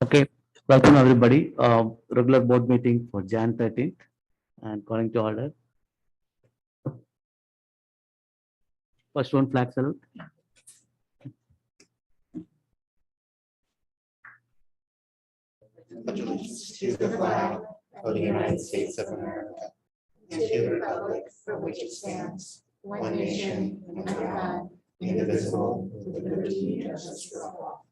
Okay, welcome everybody. Regular board meeting for Jan 13th and calling to order. First one, flag salute. Pledge allegiance to the flag of the United States of America and to the republic for which it stands, one nation, under God, indivisible, with liberty and justice for all.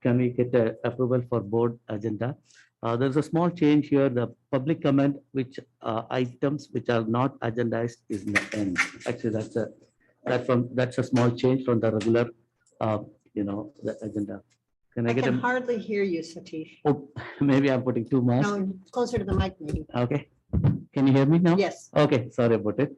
Can we get the approval for board agenda? There's a small change here. The public comment, which items which are not agendized is in the end. Actually, that's a small change from the regular, the agenda. Can I I get can a? hardly hear you, Satish. Oh, maybe I'm putting too much. No, closer to the mic, maybe. Okay. Can you hear me now? Yes. Okay, sorry about it.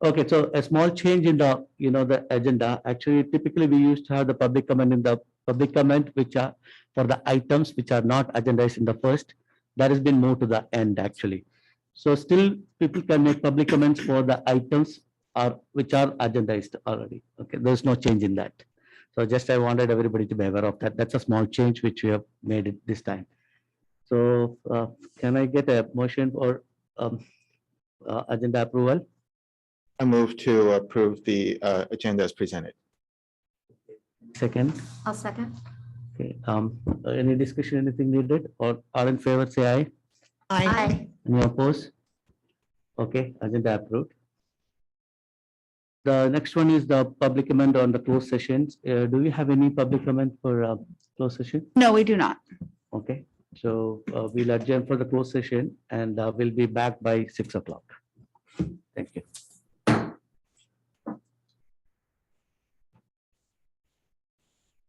Okay, so a small change in the, the agenda. Actually, typically we used to have the public comment in the public comment, which are for the items which are not agendized in the first. That has been moved to the end, actually. So still people can make public comments for the items which are agendized already. Okay, there's no change in that. So just I wanted everybody to be aware of that. That's a small change which we have made it this time. So can I get a motion for agenda approval? I move to approve the agenda as presented. Second. I'll second. Okay, any discussion, anything needed, or all in favor, say aye. Aye. Any opposed? Okay, agenda approved. The next one is the public comment on the closed sessions. Do we have any public comment for closed session? No, we do not. Okay, so we'll adjourn for the closed session and we'll be back by 6 o'clock. Thank you.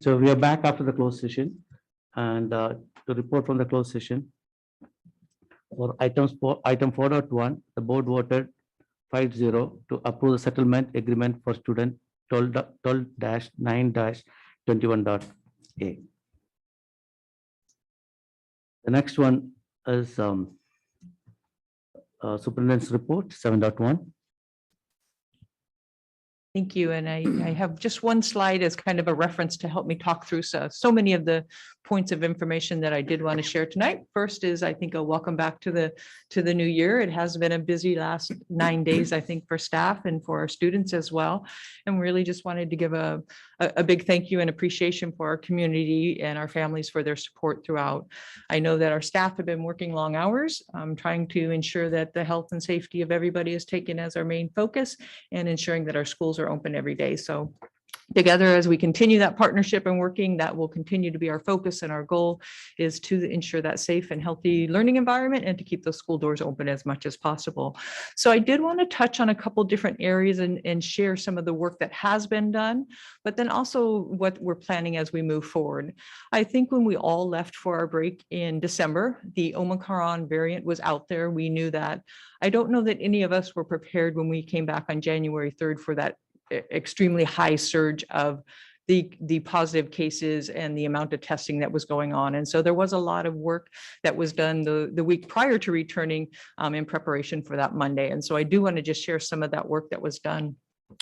So we are back after the closed session and to report from the closed session. For item 4.1, the board voted 5-0 to approve the settlement agreement for student 12-9-21.a. The next one is superintendent's report 7.1. Thank you. And I have just one slide as kind of a reference to help me talk through so many of the points of information that I did want to share tonight. First is, I think, a welcome back to the new year. It has been a busy last 9 days, I think, for staff and for our students as well. And really just wanted to give a big thank you and appreciation for our community and our families for their support throughout. I know that our staff have been working long hours, trying to ensure that the health and safety of everybody is taken as our main focus and ensuring that our schools are open every day. So together, as we continue that partnership and working, that will continue to be our focus, and our goal is to ensure that safe and healthy learning environment and to keep those school doors open as much as possible. So I did want to touch on a couple different areas and share some of the work that has been done, but then also what we're planning as we move forward. I think when we all left for our break in December, the Omicron variant was out there. We knew that. I don't know that any of us were prepared when we came back on January 3rd for that extremely high surge of the positive cases and the amount of testing that was going on. And so there was a lot of work that was done the week prior to returning in preparation for that Monday. And so I do want to just share some of that work that was done.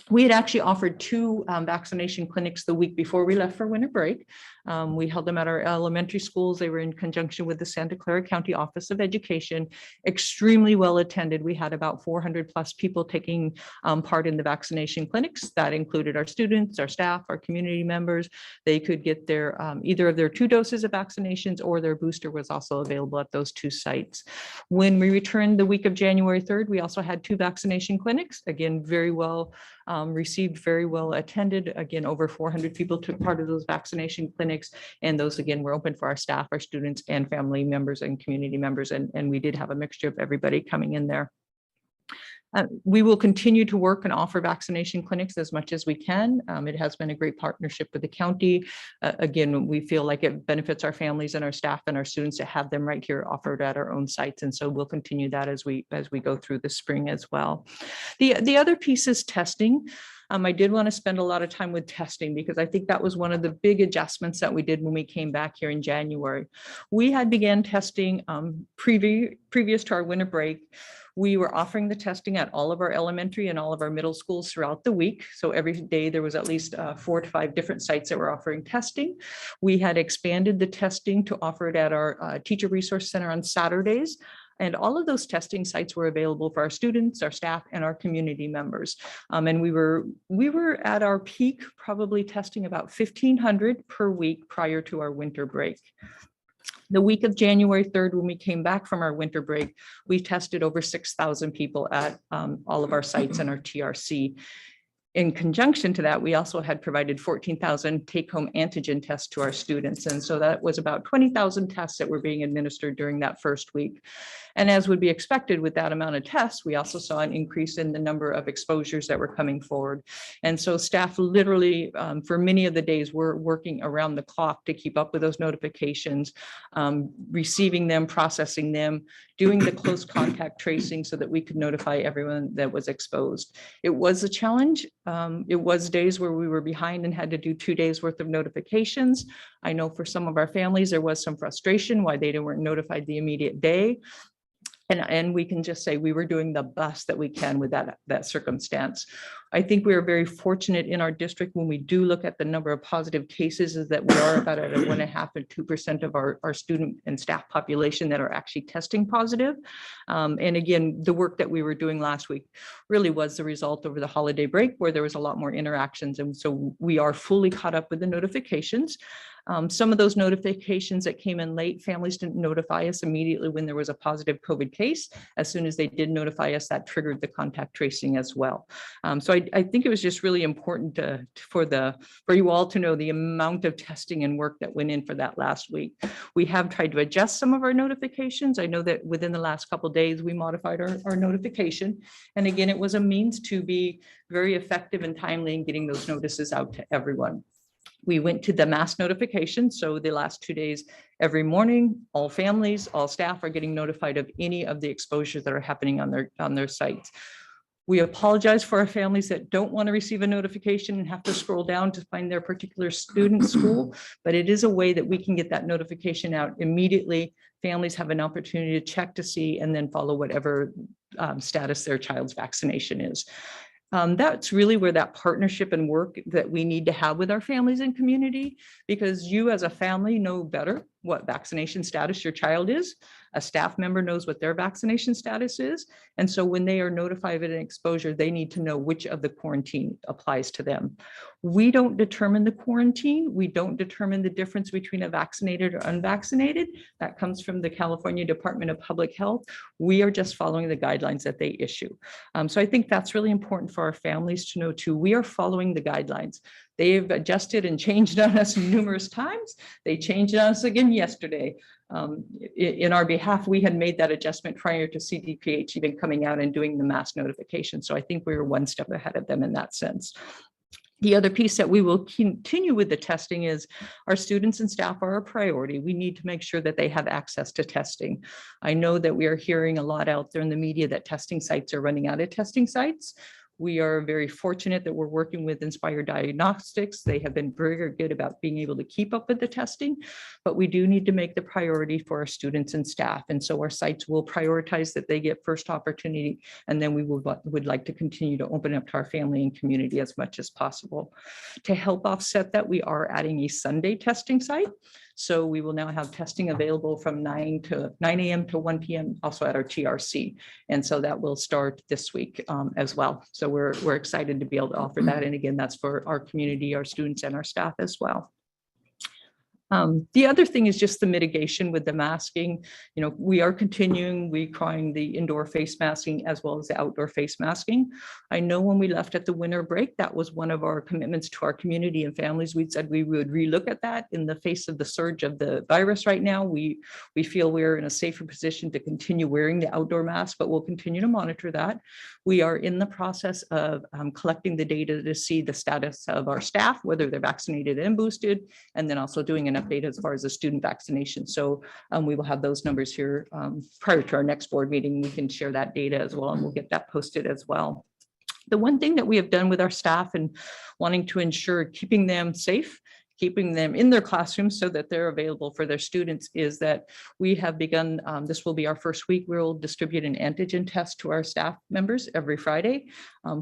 We had actually offered 2 vaccination clinics the week before we left for winter break. We held them at our elementary schools. They were in conjunction with the Santa Clara County Office of Education, extremely well attended. We had about 400 plus people taking part in the vaccination clinics. That included our students, our staff, our community members. They could get their either of their 2 doses of vaccinations, or their booster was also available at those 2 sites. When we returned the week of January 3rd, we also had 2 vaccination clinics, again, very well received, very well attended. Again, over 400 people took part of those vaccination clinics, and those again were open for our staff, our students, and family members and community members, and we did have a mixture of everybody coming in there. We will continue to work and offer vaccination clinics as much as we can. It has been a great partnership with the county. Again, we feel like it benefits our families and our staff and our students to have them right here offered at our own sites. And so we'll continue that as we go through the spring as well. The other piece is testing. I did want to spend a lot of time with testing because I think that was one of the big adjustments that we did when we came back here in January. We had began testing previous to our winter break. We were offering the testing at all of our elementary and all of our middle schools throughout the week. So every day there was at least 4 to 5 different sites that were offering testing. We had expanded the testing to offer it at our teacher resource center on Saturdays. And all of those testing sites were available for our students, our staff, and our community members. And we were at our peak, probably testing about 1,500 per week prior to our winter break. The week of January 3rd, when we came back from our winter break, we tested over 6,000 people at all of our sites and our TRC. In conjunction to that, we also had provided 14,000 take-home antigen tests to our students. And so that was about 20,000 tests that were being administered during that first week. And as would be expected with that amount of tests, we also saw an increase in the number of exposures that were coming forward. And so staff literally, for many of the days, were working around the clock to keep up with those notifications, receiving them, processing them, doing the close contact tracing so that we could notify everyone that was exposed. It was a challenge. It was days where we were behind and had to do 2 days worth of notifications. I know for some of our families, there was some frustration why they weren't notified the immediate day. And we can just say we were doing the best that we can with that circumstance. I think we are very fortunate in our district when we do look at the number of positive cases is that we are about at a 1.5% and 2% of our student and staff population that are actually testing positive. And again, the work that we were doing last week really was the result over the holiday break where there was a lot more interactions. And so we are fully caught up with the notifications. Some of those notifications that came in late, families didn't notify us immediately when there was a positive COVID case. As soon as they did notify us, that triggered the contact tracing as well. So I think it was just really important for you all to know the amount of testing and work that went in for that last week. We have tried to adjust some of our notifications. I know that within the last couple of days, we modified our notification. And again, it was a means to be very effective and timely in getting those notices out to everyone. We went to the mass notification. So the last 2 days, every morning, all families, all staff are getting notified of any of the exposures that are happening on their sites. We apologize for our families that don't want to receive a notification and have to scroll down to find their particular student school, but it is a way that we can get that notification out immediately. Families have an opportunity to check to see and then follow whatever status their child's vaccination is. That's really where that partnership and work that we need to have with our families and community, because you as a family know better what vaccination status your child is. A staff member knows what their vaccination status is. And so when they are notified of an exposure, they need to know which of the quarantine applies to them. We don't determine the quarantine. We don't determine the difference between a vaccinated or unvaccinated. That comes from the California Department of Public Health. We are just following the guidelines that they issue. So I think that's really important for our families to know too. We are following the guidelines. They've adjusted and changed on us numerous times. They changed on us again yesterday. In our behalf, we had made that adjustment prior to CDPH even coming out and doing the mass notification. So I think we were one step ahead of them in that sense. The other piece that we will continue with the testing is our students and staff are a priority. We need to make sure that they have access to testing. I know that we are hearing a lot out there in the media that testing sites are running out of testing sites. We are very fortunate that we're working with Inspire Diagnostics. They have been very good about being able to keep up with the testing, but we do need to make the priority for our students and staff. And so our sites will prioritize that they get first opportunity, and then we would like to continue to open up to our family and community as much as possible. To help offset that, we are adding a Sunday testing site. So we will now have testing available from 9 a.m. to 1 p.m. also at our TRC. And so that will start this week as well. So we're excited to be able to offer that. And again, that's for our community, our students and our staff as well. The other thing is just the mitigation with the masking. You know, we are continuing requiring the indoor face masking as well as the outdoor face masking. I know when we left at the winter break, that was one of our commitments to our community and families. We said we would relook at that in the face of the surge of the virus right now. We feel we're in a safer position to continue wearing the outdoor mask, but we'll continue to monitor that. We are in the process of collecting the data to see the status of our staff, whether they're vaccinated and boosted, and then also doing an update as far as the student vaccination. So we will have those numbers here prior to our next board meeting. We can share that data as well, and we'll get that posted as well. The one thing that we have done with our staff and wanting to ensure keeping them safe, keeping them in their classrooms so that they're available for their students is that we have begun, this will be our first week, we'll distribute an antigen test to our staff members every Friday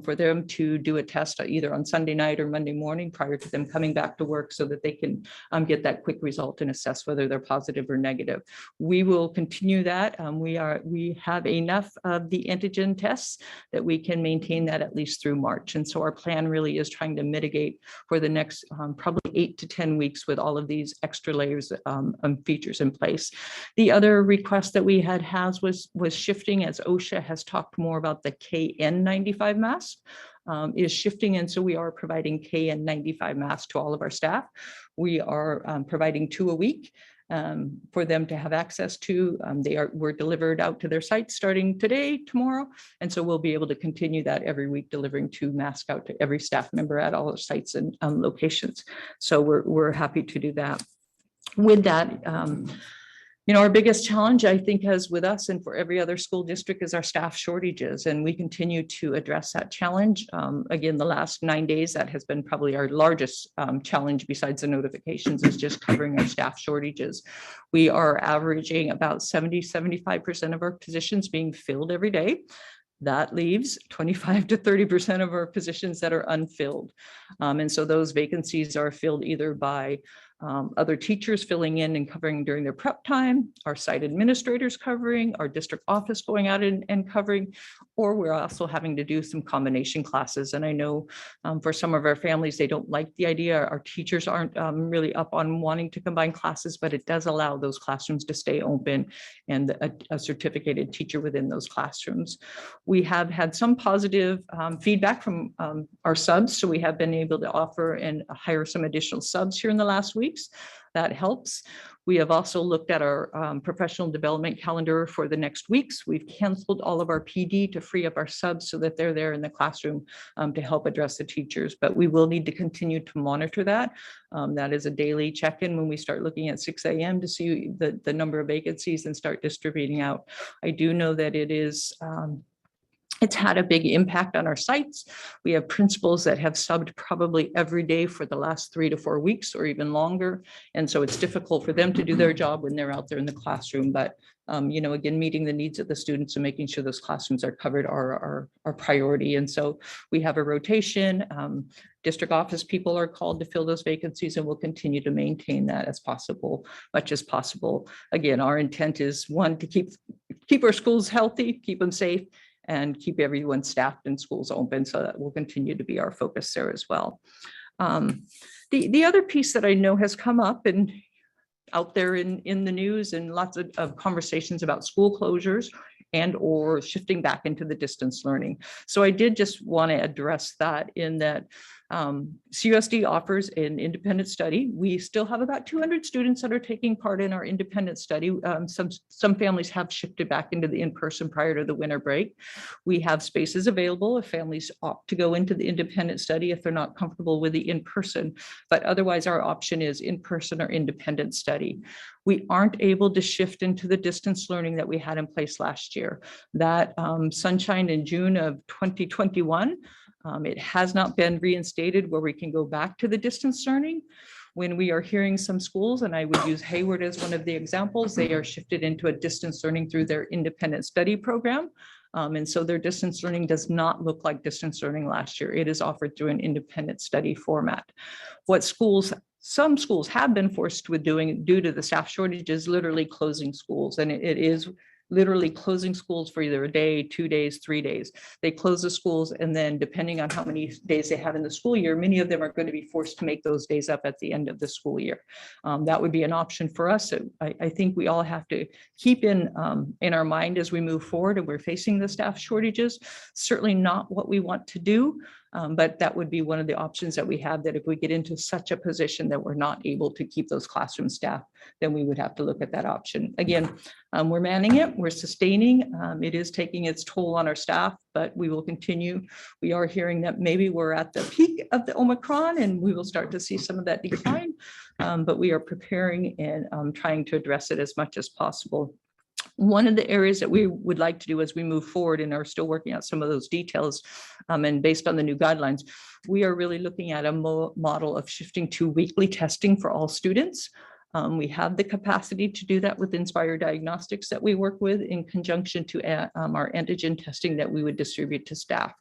for them to do a test either on Sunday night or Monday morning prior to them coming back to work so that they can get that quick result and assess whether they're positive or negative. We will continue that. We have enough of the antigen tests that we can maintain that at least through March. And so our plan really is trying to mitigate for the next probably 8 to 10 weeks with all of these extra layers features in place. The other request that we had was shifting, as OSHA has talked more about the KN95 mask is shifting. And so we are providing KN95 masks to all of our staff. We are providing 2 a week for them to have access to. Were delivered out to their sites starting today, tomorrow. And so we'll be able to continue that every week, delivering 2 masks out to every staff member at all our sites and locations. So we're happy to do that. With that, our biggest challenge, I think, as with us and for every other school district, is our staff shortages, and we continue to address that challenge. Again, the last 9 days, that has been probably our largest challenge besides the notifications, is just covering our staff shortages. We are averaging about 70-75% of our positions being filled every day. That leaves 25 to 30% of our positions that are unfilled. And so those vacancies are filled either by other teachers filling in and covering during their prep time, our site administrators covering, our district office going out and covering, or we're also having to do some combination classes. And I know for some of our families, they don't like the idea. Our teachers aren't really up on wanting to combine classes, but it does allow those classrooms to stay open and a certificated teacher within those classrooms. We have had some positive feedback from our subs, so we have been able to offer and hire some additional subs here in the last weeks. That helps. We have also looked at our professional development calendar for the next weeks. We've canceled all of our PD to free up our subs so that they're there in the classroom to help address the teachers, but we will need to continue to monitor that. That is a daily check-in when we start looking at 6 a.m. to see the number of vacancies and start distributing out. I do know that it's had a big impact on our sites. We have principals that have subbed probably every day for the last 3 to 4 weeks or even longer. And so it's difficult for them to do their job when they're out there in the classroom. But, again, meeting the needs of the students and making sure those classrooms are covered are our priority. And so we have a rotation. District office people are called to fill those vacancies, and we'll continue to maintain that as much as possible. Again, our intent is, one, to keep our schools healthy, keep them safe, and keep everyone staffed and schools open. So that will continue to be our focus there as well. The other piece that I know has come up and out there in the news and lots of conversations about school closures and or shifting back into the distance learning. So I did just want to address that in that CUSD offers an independent study. We still have about 200 students that are taking part in our independent study. Some families have shifted back into the in-person prior to the winter break. We have spaces available if families opt to go into the independent study if they're not comfortable with the in-person, but otherwise our option is in-person or independent study. We aren't able to shift into the distance learning that we had in place last year. That sunshine in June of 2021, it has not been reinstated where we can go back to the distance learning. When we are hearing some schools, and I would use Hayward as one of the examples, they are shifted into a distance learning through their independent study program. And so their distance learning does not look like distance learning last year. It is offered through an independent study format. Some schools have been forced with doing due to the staff shortages, literally closing schools, and it is literally closing schools for either a day, 2 days, 3 days. They close the schools, and then depending on how many days they have in the school year, many of them are going to be forced to make those days up at the end of the school year. That would be an option for us. I think we all have to keep in our mind as we move forward and we're facing the staff shortages. Certainly not what we want to do. But that would be one of the options that we have, that if we get into such a position that we're not able to keep those classroom staff, then we would have to look at that option. Again, we're manning it, we're sustaining. It is taking its toll on our staff, but we will continue. We are hearing that maybe we're at the peak of the Omicron and we will start to see some of that decline, but we are preparing and trying to address it as much as possible. One of the areas that we would like to do as we move forward and are still working out some of those details, and based on the new guidelines, we are really looking at a model of shifting to weekly testing for all students. We have the capacity to do that with Inspire Diagnostics that we work with in conjunction to our antigen testing that we would distribute to staff.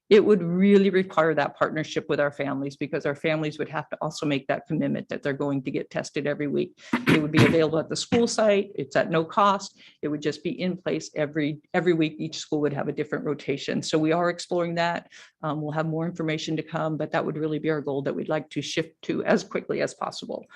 It would really require that partnership with our families, because our families would have to also make that commitment that they're going to get tested every week. It would be available at the school site. It's at no cost. It would just be in place every week. Each school would have a different rotation. So we are exploring that. We'll have more information to come, but that would really be our goal that we'd like to shift to as quickly as possible.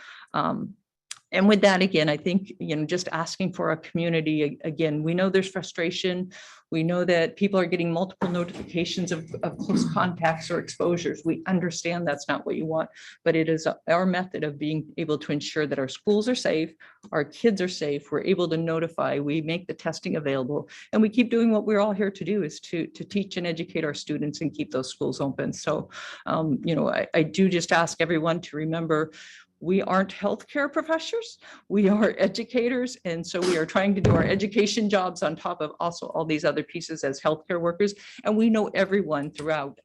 And with that, again, I think, just asking for a community, again, we know there's frustration. We know that people are getting multiple notifications of close contacts or exposures. We understand that's not what you want, but it is our method of being able to ensure that our schools are safe, our kids are safe, we're able to notify, we make the testing available, and we keep doing what we're all here to do, is to teach and educate our students and keep those schools open. So, I do just ask everyone to remember, we aren't healthcare professors, we are educators. And so we are trying to do our education jobs on top of also all these other pieces as healthcare workers. And we know everyone throughout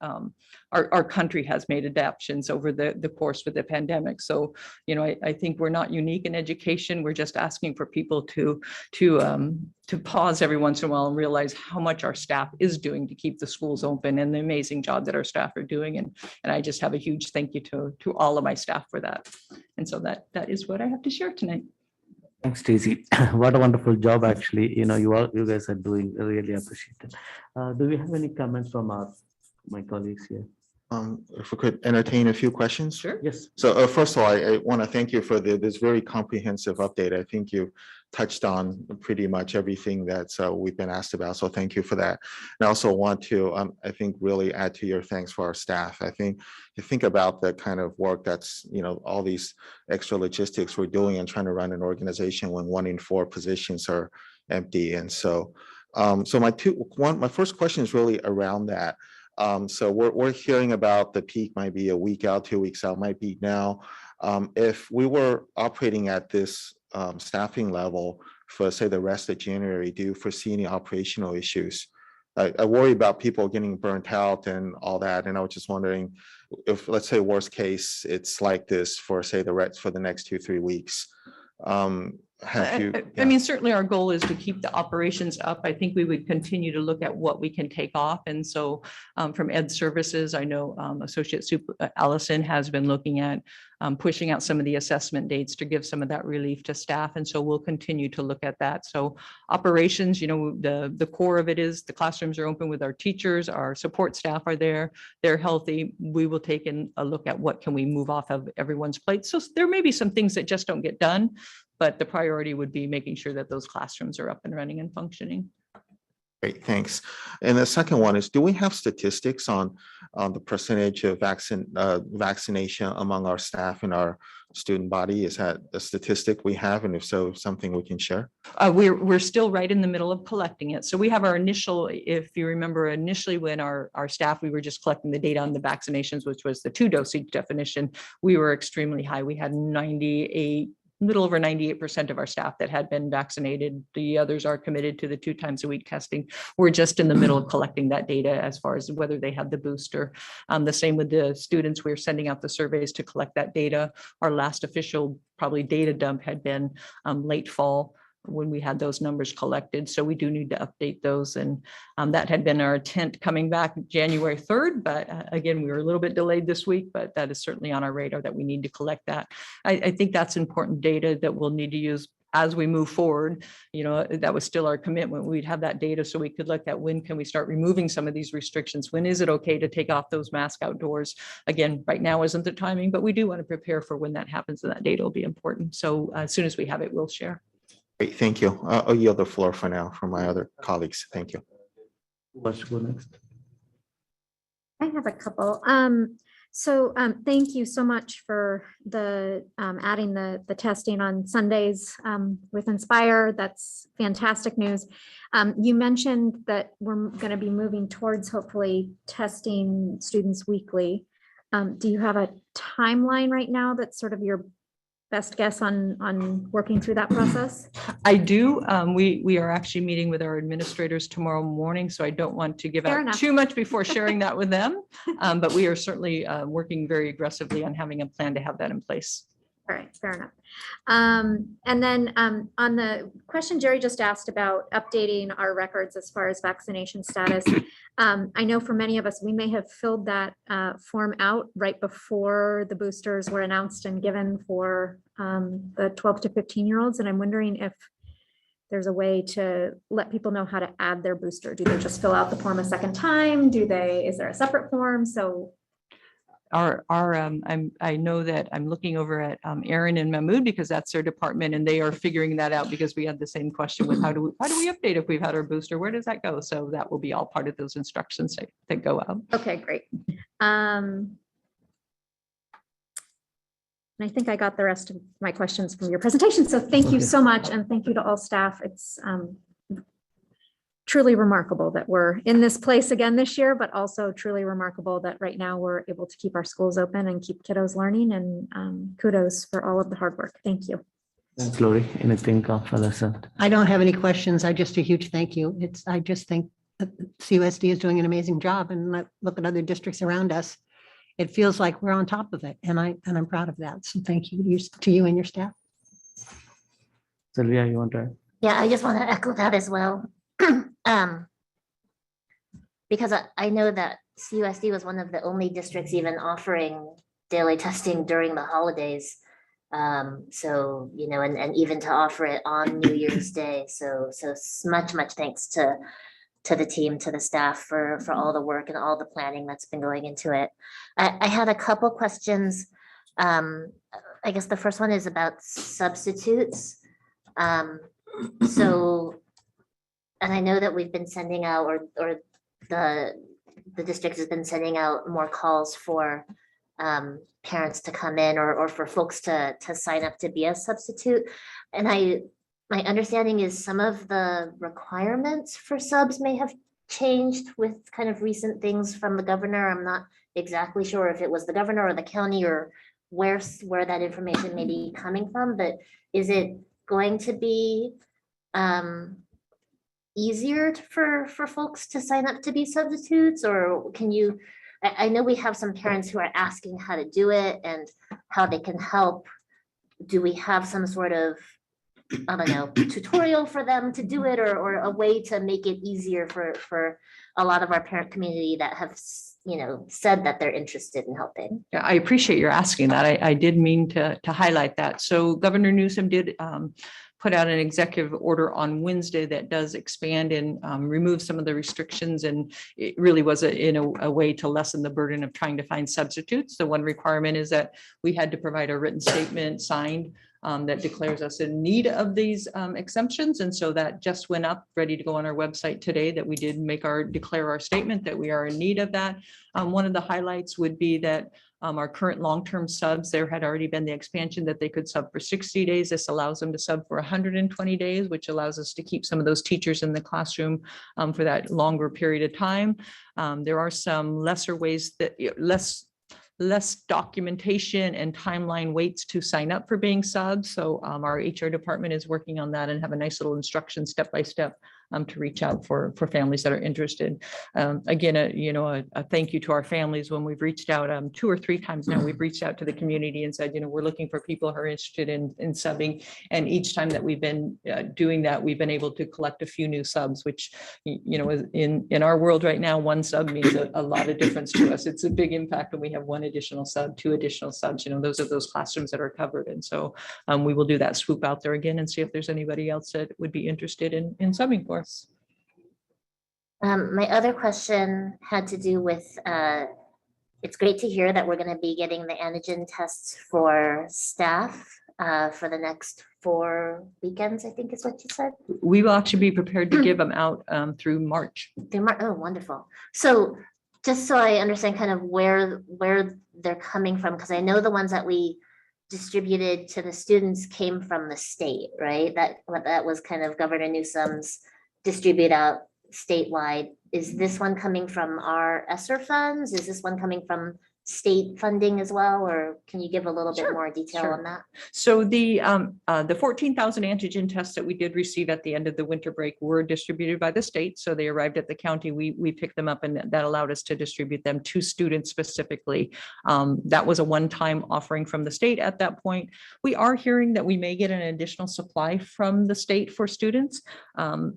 our country has made adaptations over the course of the pandemic. So, I think we're not unique in education. We're just asking for people to pause every once in a while and realize how much our staff is doing to keep the schools open, and the amazing job that our staff are doing. And I just have a huge thank you to all of my staff for that. And so that is what I have to share tonight. Thanks, Stacy. What a wonderful job, actually. You guys are doing. I really appreciate it. Do we have any comments from my colleagues here? If we could entertain a few questions. Sure. Yes. So first of all, I want to thank you for this very comprehensive update. I think you touched on pretty much everything that we've been asked about. So thank you for that. And I also want to, I think, really add to your thanks for our staff. I think you think about the kind of work that's, all these extra logistics we're doing and trying to run an organization when 1 in 4 positions are empty. And so, my first question is really around that. So we're hearing about the peak might be a week out, 2 weeks out, might be now. If we were operating at this staffing level for, say, the rest of January, do you foresee any operational issues? I worry about people getting burnt out and all that. And I was just wondering if, let's say, worst case, it's like this for, say, for the next 2-3 weeks. I mean, certainly our goal is to keep the operations up. I think we would continue to look at what we can take off. And so from Ed Services, I know Associate Super Allison has been looking at pushing out some of the assessment dates to give some of that relief to staff. And so we'll continue to look at that. So operations, the core of it is the classrooms are open with our teachers, our support staff are there, they're healthy. We will take a look at what can we move off of everyone's plate. So there may be some things that just don't get done, but the priority would be making sure that those classrooms are up and running and functioning. Great, thanks. And the second one is, do we have statistics on the percentage of vaccination among our staff and our student body? Is that a statistic we have? And if so, something we can share? We're still right in the middle of collecting it. So we have our initial, if you remember, initially when our staff, we were just collecting the data on the vaccinations, which was the 2 dosage definition, we were extremely high. We had 98, little over 98% of our staff that had been vaccinated. The others are committed to the 2 times a week testing. We're just in the middle of collecting that data as far as whether they had the booster. The same with the students. We're sending out the surveys to collect that data. Our last official probably data dump had been late fall when we had those numbers collected. So we do need to update those. And that had been our intent coming back January 3rd. But again, we were a little bit delayed this week, but that is certainly on our radar that we need to collect that. I think that's important data that we'll need to use as we move forward. That was still our commitment. We'd have that data so we could look at when can we start removing some of these restrictions? When is it okay to take off those masks outdoors? Again, right now isn't the timing, but we do want to prepare for when that happens, and that data will be important. So as soon as we have it, we'll share. Great, thank you. I'll yield the floor for now for my other colleagues. Thank you. Let's go next. I have a couple. Thank you so much for the adding the testing on Sundays with Inspire. That's fantastic news. You mentioned that we're going to be moving towards hopefully testing students weekly. Do you have a timeline right now that's sort of your best guess on working through that process? I do. We are actually meeting with our administrators tomorrow morning, so I don't want to give Fair out enough. too much before sharing that with them. But we are certainly working very aggressively on having a plan to have that in place. All right, fair enough. And then on the question Jerry just asked about updating our records as far as vaccination status, I know for many of us, we may have filled that form out right before the boosters were announced and given for the 12 to 15-year-olds. And I'm wondering if there's a way to let people know how to add their booster. Do they just fill out the form a second time? Is there a separate form? So I know that I'm looking over at Aaron and Mahmood because that's their department and they are figuring that out because we had the same question with how do we update if we've had our booster? Where does that go? So that will be all part of those instructions that go out. okay, great. And I think I got the rest of my questions from your presentation. So thank you Okay. so much. And thank you to all staff. It's truly remarkable that we're in this place again this year, but also truly remarkable that right now we're able to keep our schools open and keep kiddos learning, and kudos for all of the hard work. Thank you. Thanks, Lori. Anything for lesson? I don't have any questions. A huge thank you. I just think that CUSD is doing an amazing job, and I look at other districts around us. It feels like we're on top of it, and I'm proud of that. So thank you to you and your staff. Sylvia, you want to? Yeah, I just want to echo that as well. Because I know that CUSD was one of the only districts even offering daily testing during the holidays. So, and even to offer it on New Year's Day. So much thanks to the team, to the staff for all the work and all the planning that's been going into it. I had a couple questions. I guess the first one is about substitutes. And I know that we've been sending out, or the district has been sending out more calls for parents to come in or for folks to sign up to be a substitute. And my understanding is some of the requirements for subs may have changed with kind of recent things from the governor. I'm not exactly sure if it was the governor or the county or where that information may be coming from, but is it going to be easier for folks to sign up to be substitutes, or can you, I know we have some parents who are asking how to do it and how they can help. Do we have some sort of, I don't know, tutorial for them to do it, or a way to make it easier for a lot of our parent community that have, said that they're interested in helping? Yeah, I appreciate your asking that. I did mean to highlight that. So Governor Newsom did put out an executive order on Wednesday that does expand and remove some of the restrictions. And it really was a way to lessen the burden of trying to find substitutes. The one requirement is that we had to provide a written statement signed that declares us in need of these exemptions. And so that just went up, ready to go on our website today, that we did declare our statement that we are in need of that. One of the highlights would be that our current long-term subs, there had already been the expansion that they could sub for 60 days. This allows them to sub for 120 days, which allows us to keep some of those teachers in the classroom for that longer period of time. There are some lesser ways that less documentation and timeline waits to sign up for being subs. So our HR department is working on that and have a nice little instruction step-by-step to reach out for families that are interested. Again, a thank you to our families when we've reached out 2 or 3 times now. We've reached out to the community and said, we're looking for people who are interested in subbing. And each time that we've been doing that, we've been able to collect a few new subs, which, in our world right now, one sub means a lot of difference to us. It's a big impact when we have 1 additional sub, 2 additional subs. Those are those classrooms that are covered. And so we will do that swoop out there again and see if there's anybody else that would be interested in subbing for us. My other question had to do with, it's great to hear that we're going to be getting the antigen tests for staff for the next 4 weekends, I think is what you said. We will actually be prepared to give them out through March. Oh, wonderful. So just so I understand kind of where they're coming from, because I know the ones that we distributed to the students came from the state, right? That was kind of Governor Newsom's distribute out statewide. Is this one coming from our ESSER funds? Is this one coming from state funding as well, or can you give a little bit Sure, more detail sure. on that? So the 14,000 antigen tests that we did receive at the end of the winter break were distributed by the state. So they arrived at the county. We picked them up, and that allowed us to distribute them to students specifically. That was a one-time offering from the state at that point. We are hearing that we may get an additional supply from the state for students.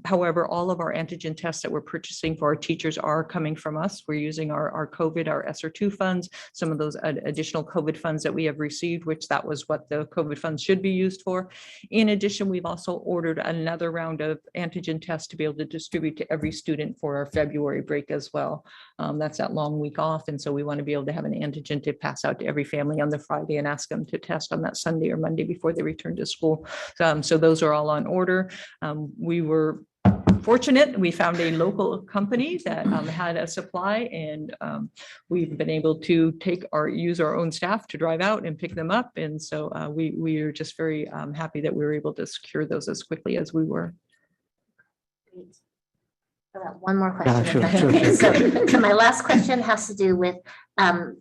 However, all of our antigen tests that we're purchasing for our teachers are coming from us. We're using our COVID, our ESSER2 funds, some of those additional COVID funds that we have received, which that was what the COVID funds should be used for. In addition, we've also ordered another round of antigen tests to be able to distribute to every student for our February break as well. That's that long week off. And so we want to be able to have an antigen to pass out to every family on the Friday and ask them to test on that Sunday or Monday before they return to school. So those are all on order. We were fortunate, we found a local company that had a supply, and we've been able to use our own staff to drive out and pick them up. And so we are just very happy that we were able to secure those as quickly as we were. Great. I've got one more Yeah, question. sure, if that's sure, okay. sure. So my last question has to do with,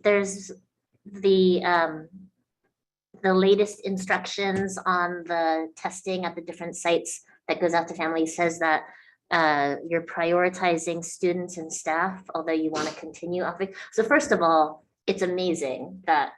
there's the latest instructions on the testing at the different sites that goes out to families says that you're prioritizing students and staff, although you want to continue offering. So first of all, it's amazing that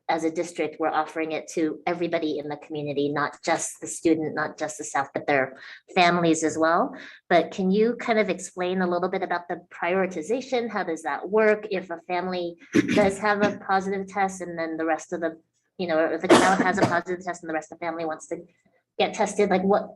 as a district, we're offering it to everybody in the community, not just the student, not just the staff, but their families as well. But can you kind of explain a little bit about the prioritization? How does that work if a family does have a positive test and then the rest of the, or if the child has a positive test and the rest of the family wants to get tested, like what?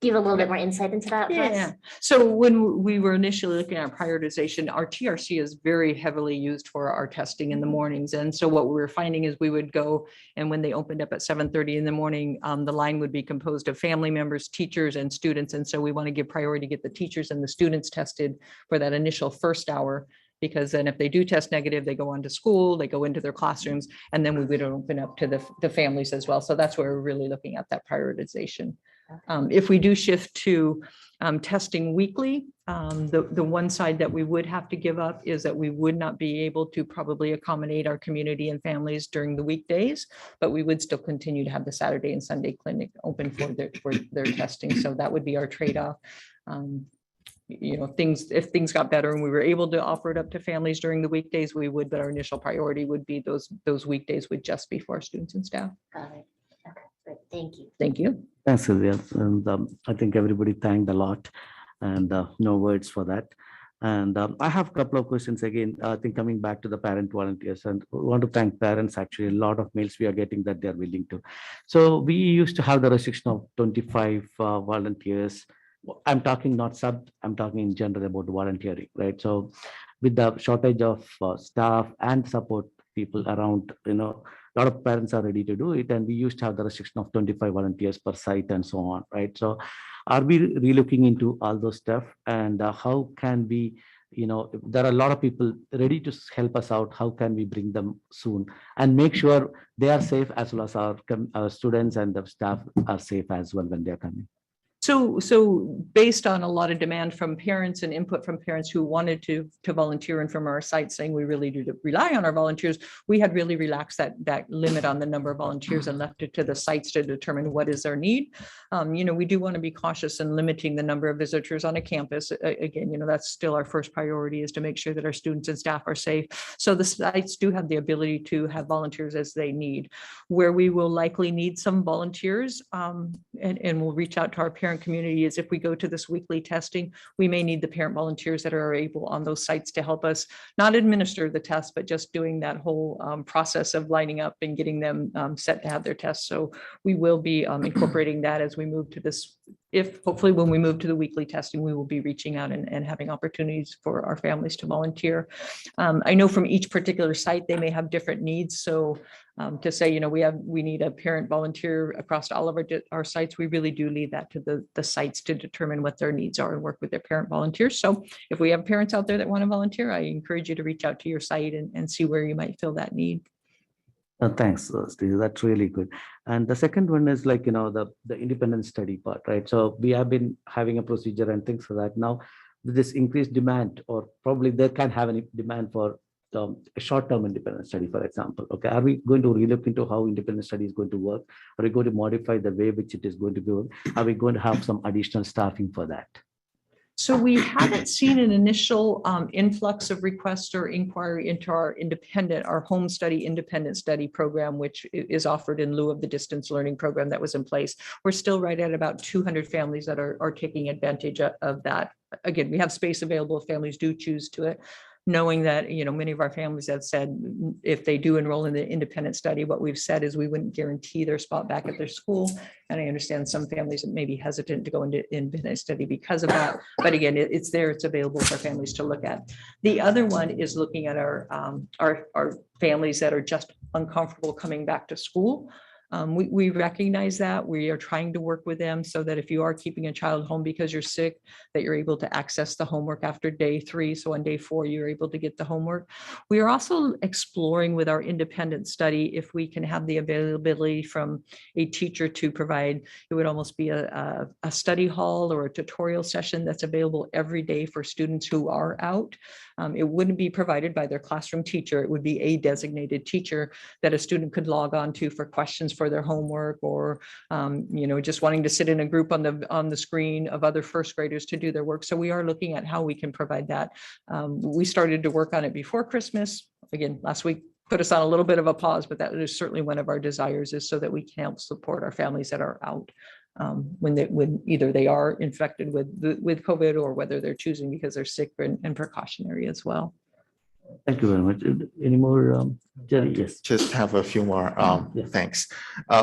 Give a little bit more insight into that for us? Yeah. So when we were initially looking at prioritization, our TRC is very heavily used for our testing in the mornings. And so what we were finding is we would go, and when they opened up at 7:30 in the morning, the line would be composed of family members, teachers, and students. And so we want to give priority to get the teachers and the students tested for that initial first hour, because then if they do test negative, they go on to school, they go into their classrooms, and then we would open up to the families as well. So that's where we're really looking at that prioritization. If we do shift to testing weekly, the one side that we would have to give up is that we would not be able to probably accommodate our community and families during the weekdays, but we would still continue to have the Saturday and Sunday clinic open for their testing. So that would be our trade-off. If things got better and we were able to offer it up to families during the weekdays, we would, but our initial priority would be those weekdays would just be for our students and staff. Got it. Okay, great. Thank you. Thank you. Thanks, Sylvia. And I think everybody thanked a lot, and no words for that. And I have a couple of questions again. I think coming back to the parent volunteers, and we want to thank parents. Actually, a lot of mails we are getting that they are willing to. So we used to have the restriction of 25 volunteers. I'm talking not sub, I'm talking in general about volunteering, right? So with the shortage of staff and support people around, a lot of parents are ready to do it. And we used to have the restriction of 25 volunteers per site and so on, right? So are we relooking into all those stuff? And how can we, there are a lot of people ready to help us out. How can we bring them soon and make sure they are safe, as well as our students and the staff are safe as well when they're coming? So based on a lot of demand from parents and input from parents who wanted to volunteer, and from our site saying we really do rely on our volunteers, we had really relaxed that limit on the number of volunteers and left it to the sites to determine what is their need. We do want to be cautious in limiting the number of visitors on a campus. Again, that's still our first priority, is to make sure that our students and staff are safe. So the sites do have the ability to have volunteers as they need. Where we will likely need some volunteers, and we'll reach out to our parent community, is if we go to this weekly testing, we may need the parent volunteers that are able on those sites to help us not administer the test, but just doing that whole process of lining up and getting them set to have their tests. So we will be incorporating that as we move to this. Hopefully when we move to the weekly testing, we will be reaching out and having opportunities for our families to volunteer. I know from each particular site, they may have different needs. So to say, we need a parent volunteer across all of our sites, we really do leave that to the sites to determine what their needs are and work with their parent volunteers. So if we have parents out there that want to volunteer, I encourage you to reach out to your site and see where you might fill that need. Thanks, Steve. That's really good. And the second one is like, the independent study part, right? So we have been having a procedure and things like that. Now, with this increased demand, or probably they can have any demand for a short-term independent study, for example. Okay, are we going to relook into how independent study is going to work? Are we going to modify the way which it is going to go? Are we going to have some additional staffing for that? So we haven't seen an initial influx of requests or inquiry into our home study, independent study program, which is offered in lieu of the distance learning program that was in place. We're still right at about 200 families that are taking advantage of that. Again, we have space available if families do choose to it. Knowing that, many of our families have said if they do enroll in the independent study, what we've said is we wouldn't guarantee their spot back at their school. And I understand some families may be hesitant to go into independent study because of that. But again, it's there, it's available for families to look at. The other one is looking at our families that are just uncomfortable coming back to school. We recognize that. We are trying to work with them so that if you are keeping a child home because you're sick, that you're able to access the homework after day 3. So on day 4, you're able to get the homework. We are also exploring with our independent study if we can have the availability from a teacher to provide, it would almost be a study hall or a tutorial session that's available every day for students who are out. It wouldn't be provided by their classroom teacher. It would be a designated teacher that a student could log on to for questions for their homework or, just wanting to sit in a group on the screen of other first graders to do their work. So we are looking at how we can provide that. We started to work on it before Christmas. Again, last week put us on a little bit of a pause, but that is certainly one of our desires, is so that we can help support our families that are out when either they are infected with COVID or whether they're choosing because they're sick and precautionary as well. Thank you very much. Any more, Jerry? Yes. Just have a few more. Yes. Thanks.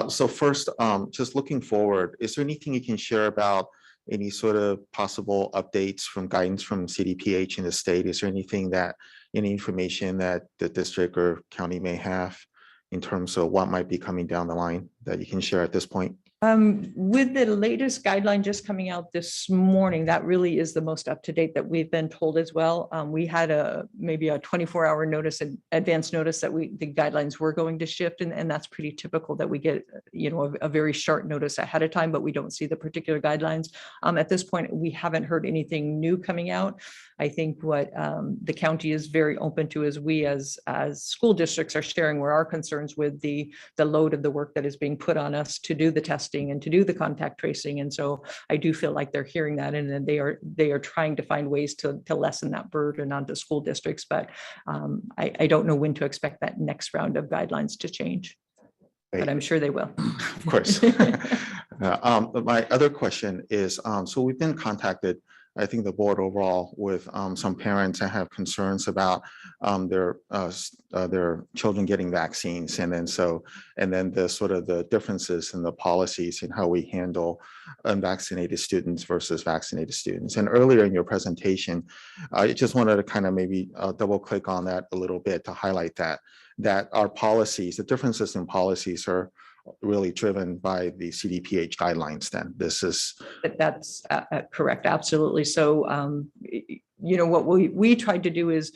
So first, just looking forward, is there anything you can share about any sort of possible updates from guidance from CDPH in the state? Is there any information that the district or county may have in terms of what might be coming down the line that you can share at this point? With the latest guideline just coming out this morning, that really is the most up to date that we've been told as well. We had maybe a 24-hour notice, an advance notice that the guidelines were going to shift, and that's pretty typical that we get a very short notice ahead of time, but we don't see the particular guidelines. At this point, we haven't heard anything new coming out. I think what the county is very open to is we as school districts are sharing where our concerns with the load of the work that is being put on us to do the testing and to do the contact tracing. And so I do feel like they're hearing that, and then they are trying to find ways to lessen that burden onto school districts. But I don't know when to expect that next round of guidelines to change, but I'm sure they will. Of course. My other question is, so we've been contacted, I think the board overall, with some parents that have concerns about their children getting vaccines, and then the sort of the differences in the policies and how we handle unvaccinated students versus vaccinated students. And earlier in your presentation, I just wanted to kind of maybe double click on that a little bit to highlight that our policies, the differences in policies are really driven by the CDPH guidelines. Then That's correct. Absolutely. So, what we tried to do is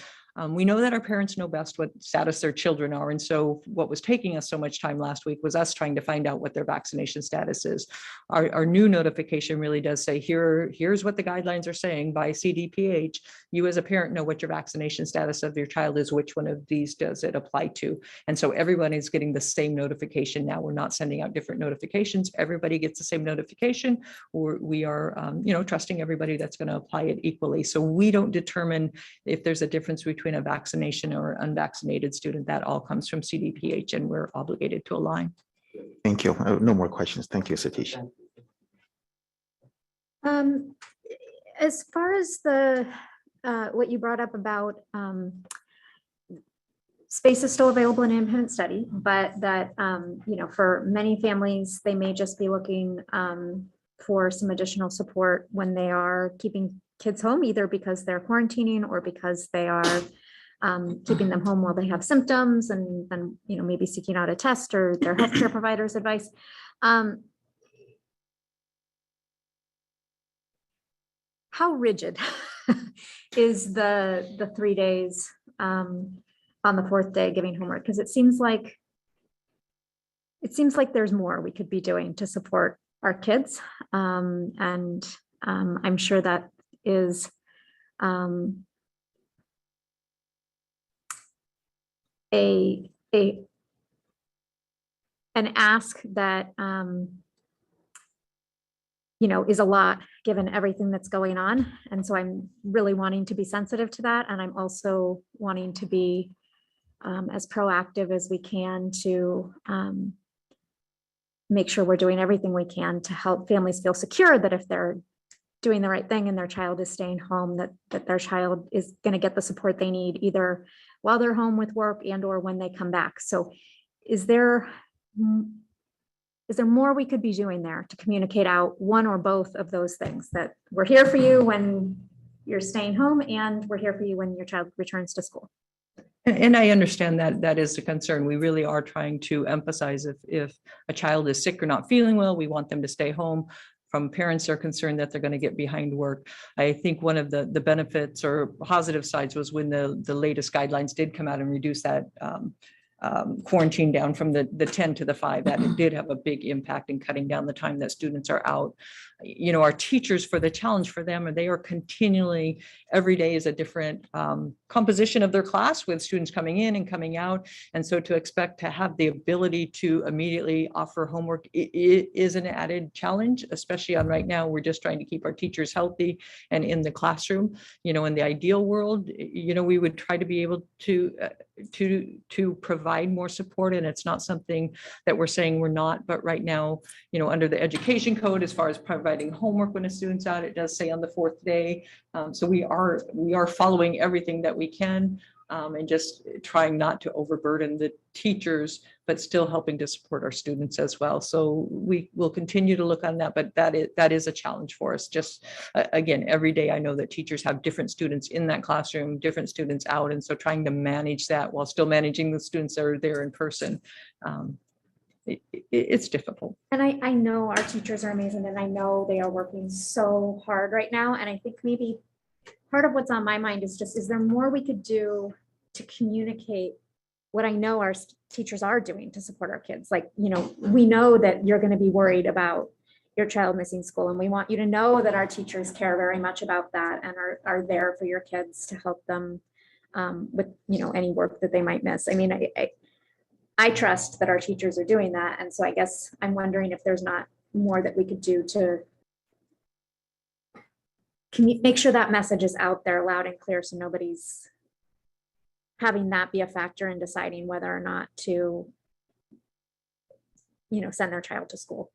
we know that our parents know best what status their children are. And so what was taking us so much time last week was us trying to find out what their vaccination status is. Our new notification really does say, here's what the guidelines are saying by CDPH. You as a parent know what your vaccination status of your child is, which one of these does it apply to? And so everyone is getting the same notification now. We're not sending out different notifications. Everybody gets the same notification. We are, trusting everybody that's going to apply it equally. So we don't determine if there's a difference between a vaccination or unvaccinated student. That all comes from CDPH, and we're obligated to align. Thank you. No more questions. Thank you, Satish. As far as what you brought up about space is still available in independent study, but that for many families, they may just be looking for some additional support when they are keeping kids home, either because they're quarantining or because they are keeping them home while they have symptoms, and then maybe seeking out a test or their healthcare provider's advice. How rigid is the 3 days on the 4th day giving homework? Because it seems like there's more we could be doing to support our kids, and I'm sure that is a an ask that, is a lot given everything that's going on. And so I'm really wanting to be sensitive to that. And I'm also wanting to be as proactive as we can to make sure we're doing everything we can to help families feel secure that if they're doing the right thing and their child is staying home, that their child is going to get the support they need either while they're home with work and or when they come back. So is there more we could be doing there to communicate out one or both of those things, that we're here for you when you're staying home and we're here for you when your child returns to school? And I understand that that is a concern. We really are trying to emphasize if a child is sick or not feeling well, we want them to stay home. From parents are concerned that they're going to get behind work. I think one of the benefits or positive sides was when the latest guidelines did come out and reduce that quarantine down from the 10 to the 5, that it did have a big impact in cutting down the time that students are out. Our teachers, for the challenge for them, they are continually, every day is a different composition of their class with students coming in and coming out. And so to expect to have the ability to immediately offer homework, it is an added challenge, especially on right now. We're just trying to keep our teachers healthy and in the classroom. In the ideal world, we would try to be able to provide more support. And it's not something that we're saying we're not, but right now, under the education code, as far as providing homework when a student's out, it does say on the 4th day. So we are following everything that we can and just trying not to overburden the teachers, but still helping to support our students as well. So we will continue to look on that, but that is a challenge for us. Just again, every day I know that teachers have different students in that classroom, different students out. And so trying to manage that while still managing the students that are there in person, it's difficult. And I know our teachers are amazing and I know they are working so hard right now. And I think maybe part of what's on my mind is just, is there more we could do to communicate what I know our teachers are doing to support our kids? Like, we know that you're going to be worried about your child missing school, and we want you to know that our teachers care very much about that and are there for your kids to help them with, any work that they might miss. I mean, I trust that our teachers are doing that. And so I guess I'm wondering if there's not more that we could do to make sure that message is out there loud and clear, so nobody's having that be a factor in deciding whether or not to, send their child to school.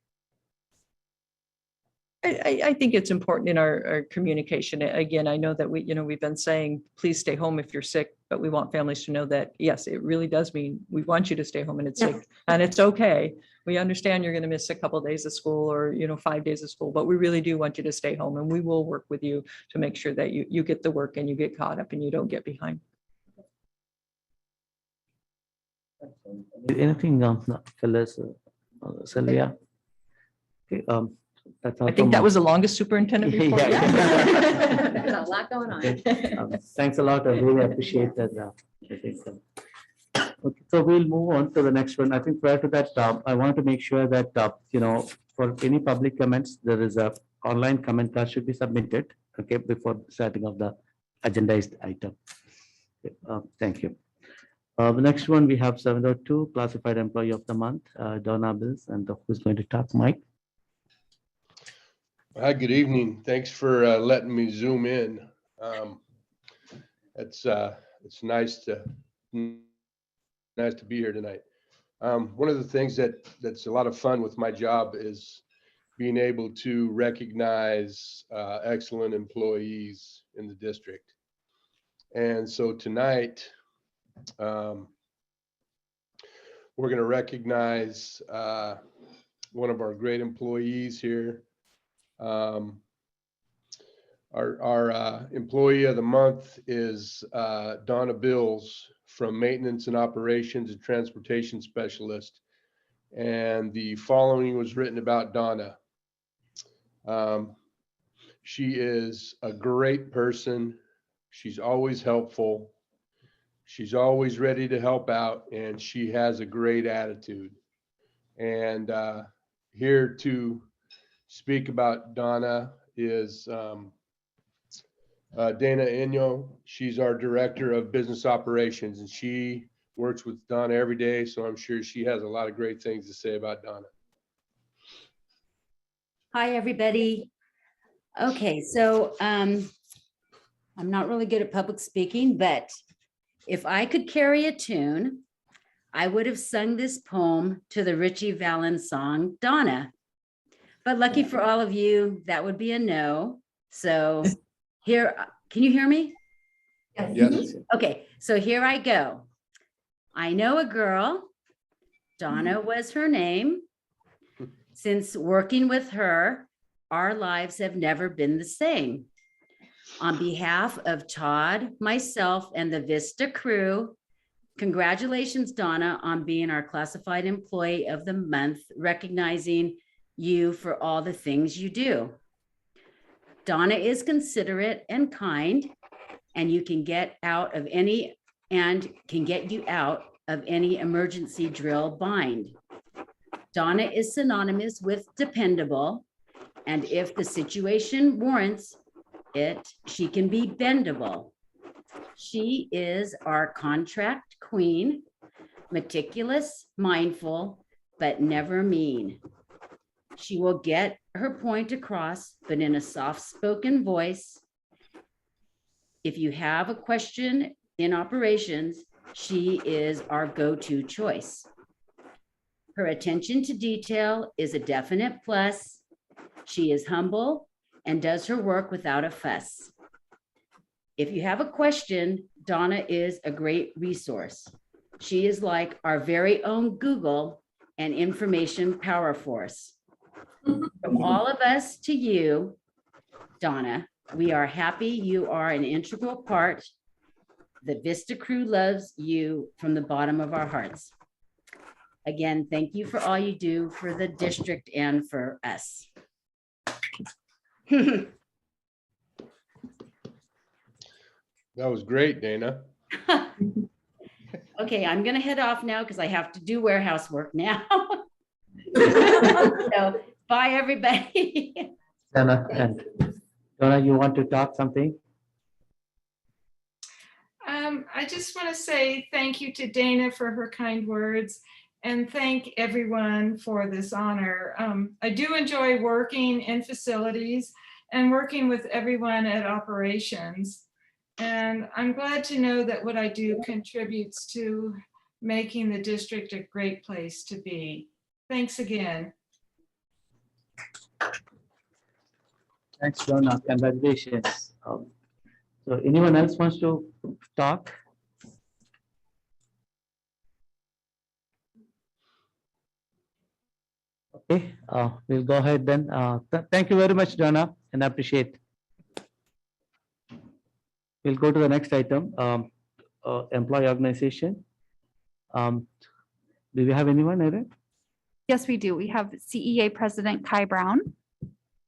I think it's important in our communication. Again, I know that we've been saying, please stay home if you're sick, but we want families to know that, yes, it really does mean we want you to stay home and it's sick and it's okay. We understand you're going to miss a couple of days of school or, 5 days of school, but we really do want you to stay home, and we will work with you to make sure that you get the work and you get caught up and you don't get behind. Anything, Phyllis, Sylvia? Okay, that's all I think from- that was the longest superintendent report. Yeah. There's a lot going on. Okay. Thanks a lot. I really appreciate that. Okay, so we'll move on to the next one. I think prior to that, I want to make sure that, for any public comments, there is a online comment that should be submitted, okay, before starting of the agendized item. Okay, thank you. The next one, we have 702, classified employee of the month, Donna Bills, and who's going to talk, Mike? Hi, good evening. Thanks for letting me zoom in. It's nice to be here tonight. One of the things that's a lot of fun with my job is being able to recognize excellent employees in the district. And so tonight, we're going to recognize one of our great employees here. Our employee of the month is Donna Bills from Maintenance and Operations and Transportation Specialist. And the following was written about Donna. She is a great person. She's always helpful. She's always ready to help out, and she has a great attitude. And here to speak about Donna is Dana Inyo. She's our Director of Business Operations, and she works with Donna every day, so I'm sure she has a lot of great things to say about Donna. Hi, everybody. Okay, so I'm not really good at public speaking, but if I could carry a tune, I would have sung this poem to the Richie Valens song, Donna. But lucky for all of you, that would be a no. So here, can you hear me? Yes. Okay, so here I go. I know a girl, Donna was her name. Since working with her, our lives have never been the same. On behalf of Todd, myself, and the Vista crew, congratulations, Donna, on being our classified employee of the month, recognizing you for all the things you do. Donna is considerate and kind, and you can get out of any and can get you out of any emergency drill bind. Donna is synonymous with dependable, and if the situation warrants it, she can be bendable. She is our contract queen, meticulous, mindful, but never mean. She will get her point across, but in a soft-spoken voice. If you have a question in operations, she is our go-to choice. Her attention to detail is a definite plus. She is humble and does her work without a fuss. If you have a question, Donna is a great resource. She is like our very own Google and information power force. From all of us to you, Donna, we are happy you are an integral part. The Vista crew loves you from the bottom of our hearts. Again, thank you for all you do for the district and for us. That was great, Dana. Okay, I'm gonna head off now because I have to do warehouse work now. So, bye, everybody. Donna, and Donna, you want to talk something? I just want to say thank you to Dana for her kind words and thank everyone for this honor. I do enjoy working in facilities and working with everyone at operations. And I'm glad to know that what I do contributes to making the district a great place to be. Thanks again. Thanks, Donna. Congratulations. So anyone else wants to talk? Okay, we'll go ahead then. Thank you very much, Donna, and I appreciate. We'll go to the next item, employee organization. Do we have anyone, Erin? Yes, we do. We have CEA President Kai Brown.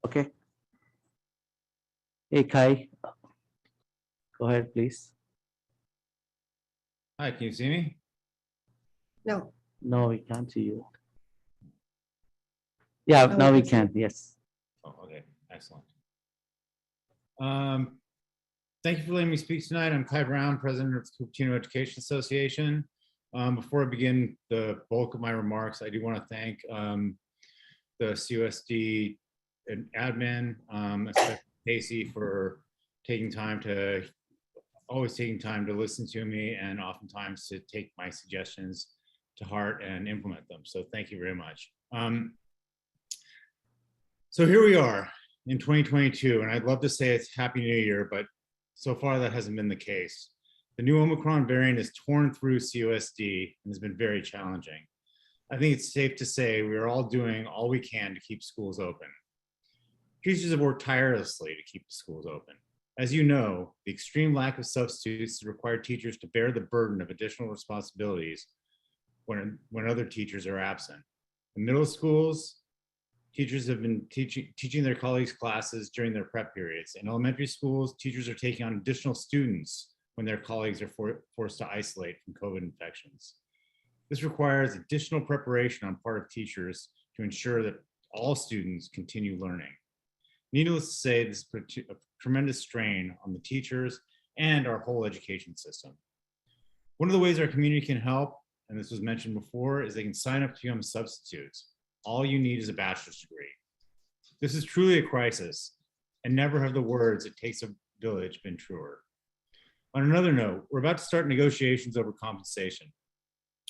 Okay. Hey, Kai. Go ahead, please. Hi, can you see me? No. No, we can't see you. Yeah, No, now we we can see can, yes. Oh, okay, excellent. Thank you for letting me speak tonight. I'm Kai Brown, President of the Cupertino Education Association. Before I begin the bulk of my remarks, I do want to thank the CUSD and admin, especially Casey, for always taking time to listen to me and oftentimes to take my suggestions to heart and implement them. So thank you very much. So here we are in 2022, and I'd love to say it's Happy New Year, but so far that hasn't been the case. The new Omicron variant has torn through CUSD and has been very challenging. I think it's safe to say we are all doing all we can to keep schools open. Teachers have worked tirelessly to keep the schools open. As you know, the extreme lack of substitutes has required teachers to bear the burden of additional responsibilities when other teachers are absent. In middle schools, teachers have been teaching their colleagues' classes during their prep periods. In elementary schools, teachers are taking on additional students when their colleagues are forced to isolate from COVID infections. This requires additional preparation on part of teachers to ensure that all students continue learning. Needless to say, this puts a tremendous strain on the teachers and our whole education system. One of the ways our community can help, and this was mentioned before, is they can sign up to become substitutes. All you need is a bachelor's degree. This is truly a crisis, and never have the words "it takes a village" been truer. On another note, we're about to start negotiations over compensation.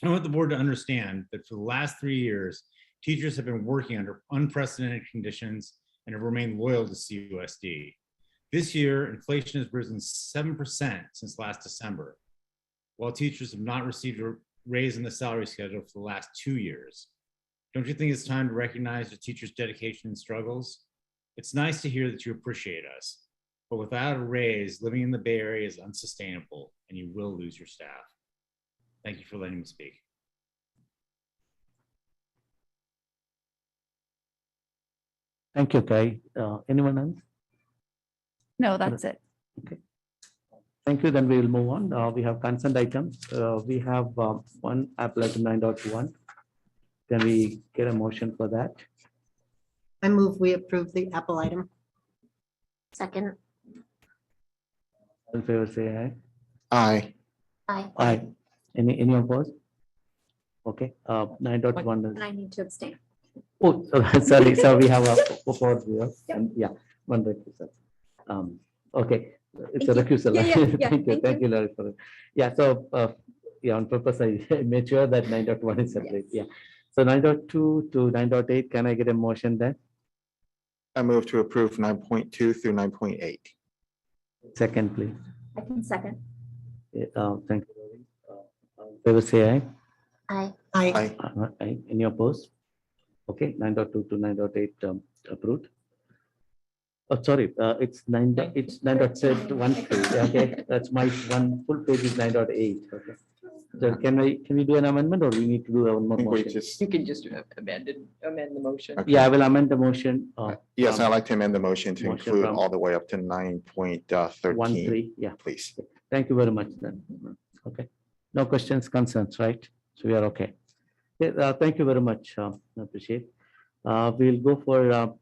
I want the board to understand that for the last 3 years, teachers have been working under unprecedented conditions and have remained loyal to CUSD. This year, inflation has risen 7% since last December, while teachers have not received a raise in the salary schedule for the last 2 years. Don't you think it's time to recognize the teachers' dedication and struggles? It's nice to hear that you appreciate us, but without a raise, living in the Bay Area is unsustainable and you will lose your staff. Thank you for letting me speak. Thank you, Kai. Anyone else? No, that's it. Thank you. Then we will move on. We have consent items. We have one appellate 9.1. Can we get a motion for that? I move we approve the Apple item. Second. All in favor, say aye. Aye. Aye. Aye. Any opposed? Okay, 9.1 And is, I need to abstain. oh, sorry, so we have a four here, and yeah, one recusal. Okay, it's a Thank you. recusal. Yeah, yeah, yeah, Thank you, thank thank you. you, Larry, for it. Yeah, so, yeah, on purpose, I made sure that 9.1 is separate, yeah. So 9.2 to 9.8, can I get a motion then? I move to approve 9.2 through 9.8. Second, please. I can second. Yeah, thank you. Larry. All in favor, say aye. Aye. Aye. Aye. Any opposed? Okay, 9.2 to 9.8 approved. Oh, sorry, it's 9.1. Okay, that's my one full page is 9.8. Okay. So can we do an amendment or we need to do one I more think we motion? just, You can just amend the motion. Okay. Yeah, I will amend the motion. yes, I'd like to amend the motion to Motion include from- all the way up to 9.13, 1.3, yeah. please. Thank you very much then. Okay. No questions, concerns, right? So we are okay. Okay, thank you very much. I appreciate. We'll go for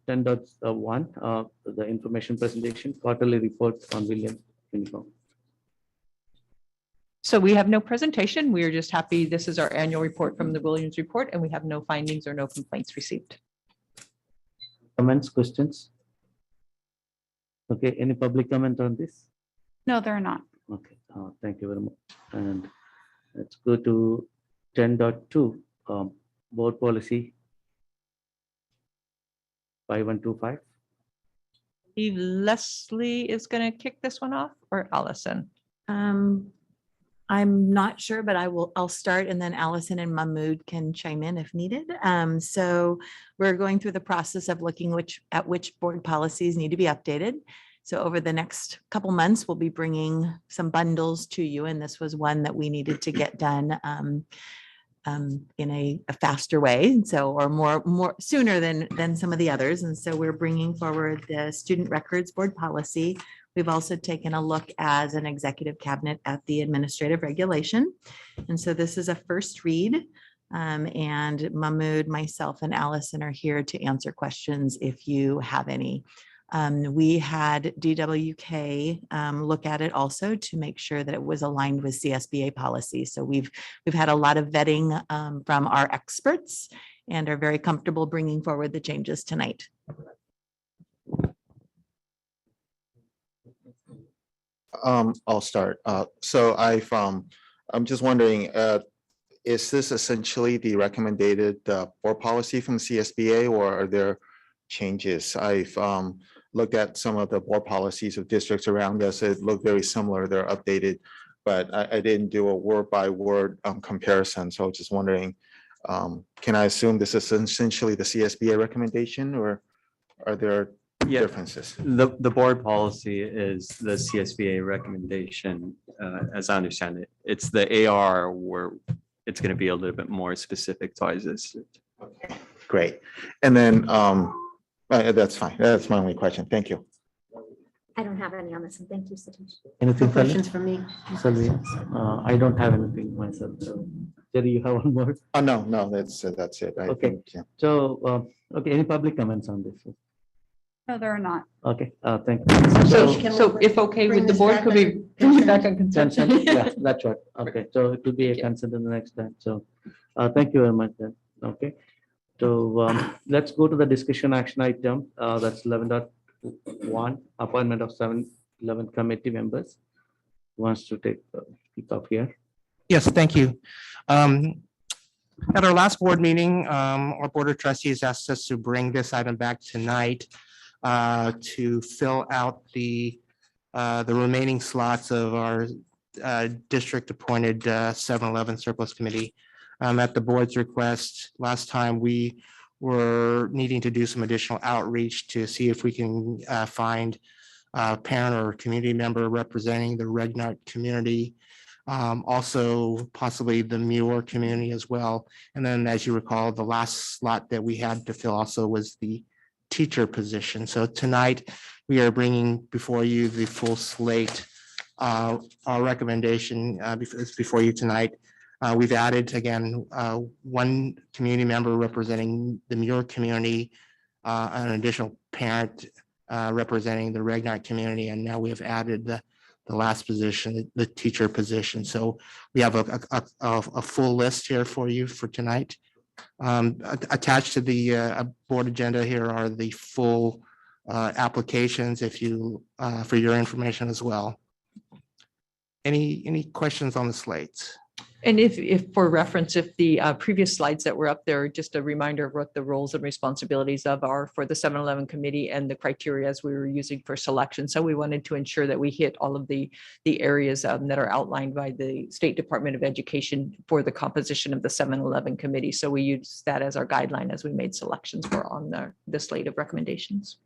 10.1, the information presentation, quarterly report on Williams Uniform. So we have no presentation. We are just happy. This is our annual report from the Williams Report, and we have no findings or no complaints received. Comments, questions? Okay, any public comment on this? No, they're not. Okay, thank you very much. And let's go to 10.2, board policy 5125. Eve Leslie is going to kick this one off, or Allison? I'm not sure, but I'll start and then Allison and Mahmood can chime in if needed. So we're going through the process of looking at which board policies need to be updated. So over the next couple months, we'll be bringing some bundles to you. And this was one that we needed to get done in a faster way. So, or more sooner than some of the others. And so we're bringing forward the student records board policy. We've also taken a look as an executive cabinet at the administrative regulation. And so this is a first read. And Mahmood, myself, and Allison are here to answer questions if you have any. We had DWK look at it also to make sure that it was aligned with CSBA policy. So we've had a lot of vetting from our experts and are very comfortable bringing forward the changes tonight. I'll start. So I'm just wondering, is this essentially the recommended board policy from CSBA, or are there changes? I've looked at some of the board policies of districts around us. It looked very similar. They're updated, but I didn't do a word by word comparison. So I was just wondering, can I assume this is essentially the CSBA recommendation, or are there differences? The board policy is the CSBA recommendation, as I understand it. It's the AR where it's going to be a little bit more specific to our district. Okay, great. And then that's fine. That's my only question. Thank you. I don't have any on this one. Thank you, Satish. Anything? No questions from me. Sylvia? I don't have anything myself. So Jerry, you have one more? Oh, no, that's it. I Okay. think, yeah. So, okay, any public comments on this? No, there are not. Okay, thank you. So if okay bring with the this board, back could we under bring it consent? back on consent? Consent, yeah, that's right. Okay, so it will be a Thank you. consent in the next time. So, thank you very much then. Okay. So, let's go to the discussion action item. That's 11.1, appointment of 7-11 committee members. Who wants to kick off here? Yes, thank you. At our last board meeting, our Board of Trustees asked us to bring this item back tonight to fill out the remaining slots of our district-appointed 7-11 surplus committee. At the board's request, last time we were needing to do some additional outreach to see if we can find a parent or community member representing the Regnart community. Also possibly the Muir community as well. And then, as you recall, the last slot that we had to fill also was the teacher position. So tonight, we are bringing before you the full slate. Our recommendation is before you tonight. We've added, again, one community member representing the Muir community, an additional parent representing the Regnart community, and now we have added the last position, the teacher position. So we have a full list here for you for tonight. Attached to the board agenda here are the full applications if you for your information as well. Any questions on the slates? And if for reference, if the previous slides that were up there, just a reminder of what the roles and responsibilities of are for the 7-11 committee and the criteria as we were using for selection. So we wanted to ensure that we hit all of the areas that are outlined by the State Department of Education for the composition of the 7-11 committee. So we used that as our guideline as we made selections for on the slate of recommendations.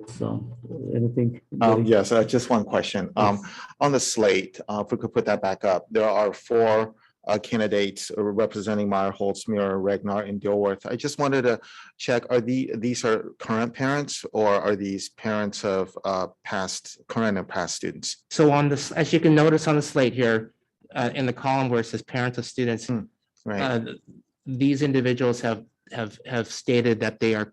So, anything? Yes, just one question. On the slate, if we could put that back up, there are 4 candidates representing Meyer Holtz, Muir, Regnar, and Dilworth. I just wanted to check, these are current parents or are these parents of current and past students? So on this, as you can notice on the slate here, in the column where it says parents of students, Right. these individuals have stated that they are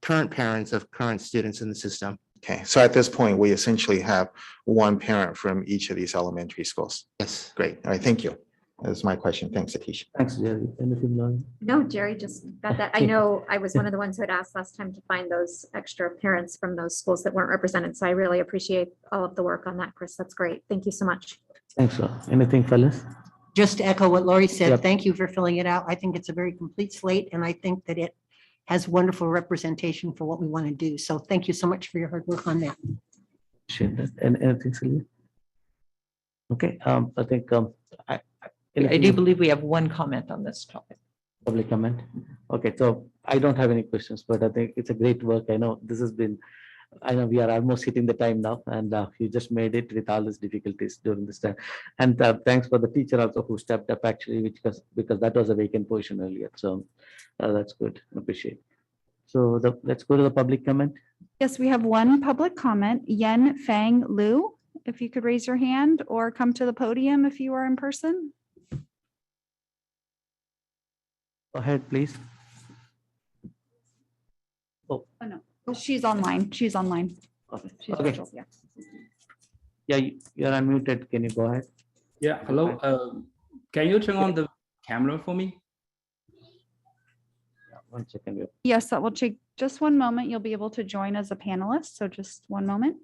current parents of current students in the system. Okay, so at this point, we essentially have one parent from each of these elementary schools. Yes. Great. All right, thank you. That's my question. Thanks, Satish. Thanks, Jerry. Anything, Lauren? No, Jerry just got that. I know I was one of the ones who had asked last time to find those extra parents from those schools that weren't represented. So I really appreciate all of the work on that, Chris. That's great. Thank you so much. Thanks, sir. Anything, fellas? Just to echo what Lori said, Yep. thank you for filling it out. I think it's a very complete slate, and I think that it has wonderful representation for what we want to do. So thank you so much for your hard work on that. Share that. And anything, Sylvia? Okay, I think, I anything do else? believe we have one comment on this topic. Public comment. Okay, so I don't have any questions, but I think it's a great work. I know I know we are almost hitting the time now, and you just made it with all these difficulties during this time. And thanks for the teacher also who stepped up actually, because that was a vacant position earlier. So that's good. Appreciate. So let's go to the public comment. Yes, we have one public comment, Yen Fang Liu. If you could raise your hand or come to the podium if you are in person. Go ahead, please. Oh, no. She's online. She's online. Okay. She's Okay. virtual, yeah. Yeah, you're unmuted. Can you go ahead? Yeah, hello. Can you turn on the camera for me? 1 second. Yes, that will take just one moment. You'll be able to join as a panelist. So just one moment.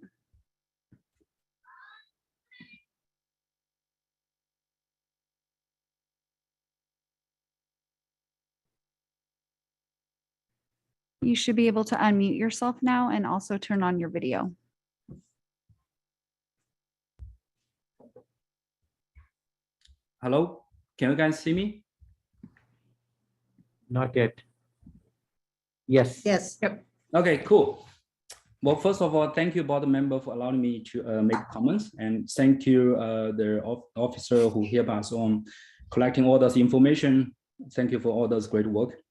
You should be able to unmute yourself now and also turn on your video. Hello, can you guys see me? Not yet. Yes. Yes. Yep. Okay, cool. Well, first of all, thank you, board member, for allowing me to make comments, and thank you, the officer who helped us on collecting all this information. Thank you for all this great work.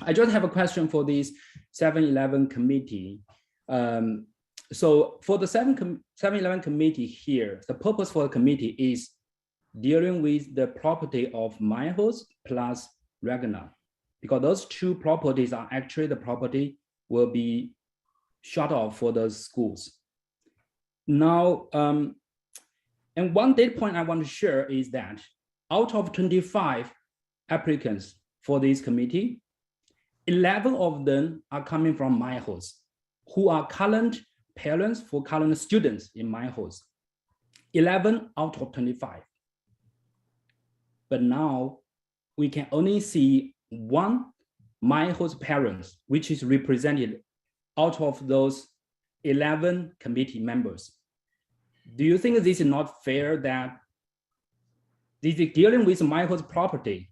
I just have a question for this 7-11 committee. So for the 7-11 committee here, the purpose for the committee is dealing with the property of Meyerhouse plus Ragnar, because those 2 properties are actually the property will be shut off for the schools. Now, and one data point I want to share is that out of 25 applicants for this committee, 11 of them are coming from my host, who are current parents for current students in my host. 11 out of 25. But now we can only see one my host parents, which is represented out of those 11 committee members. Do you think this is not fair that this is dealing with my host property,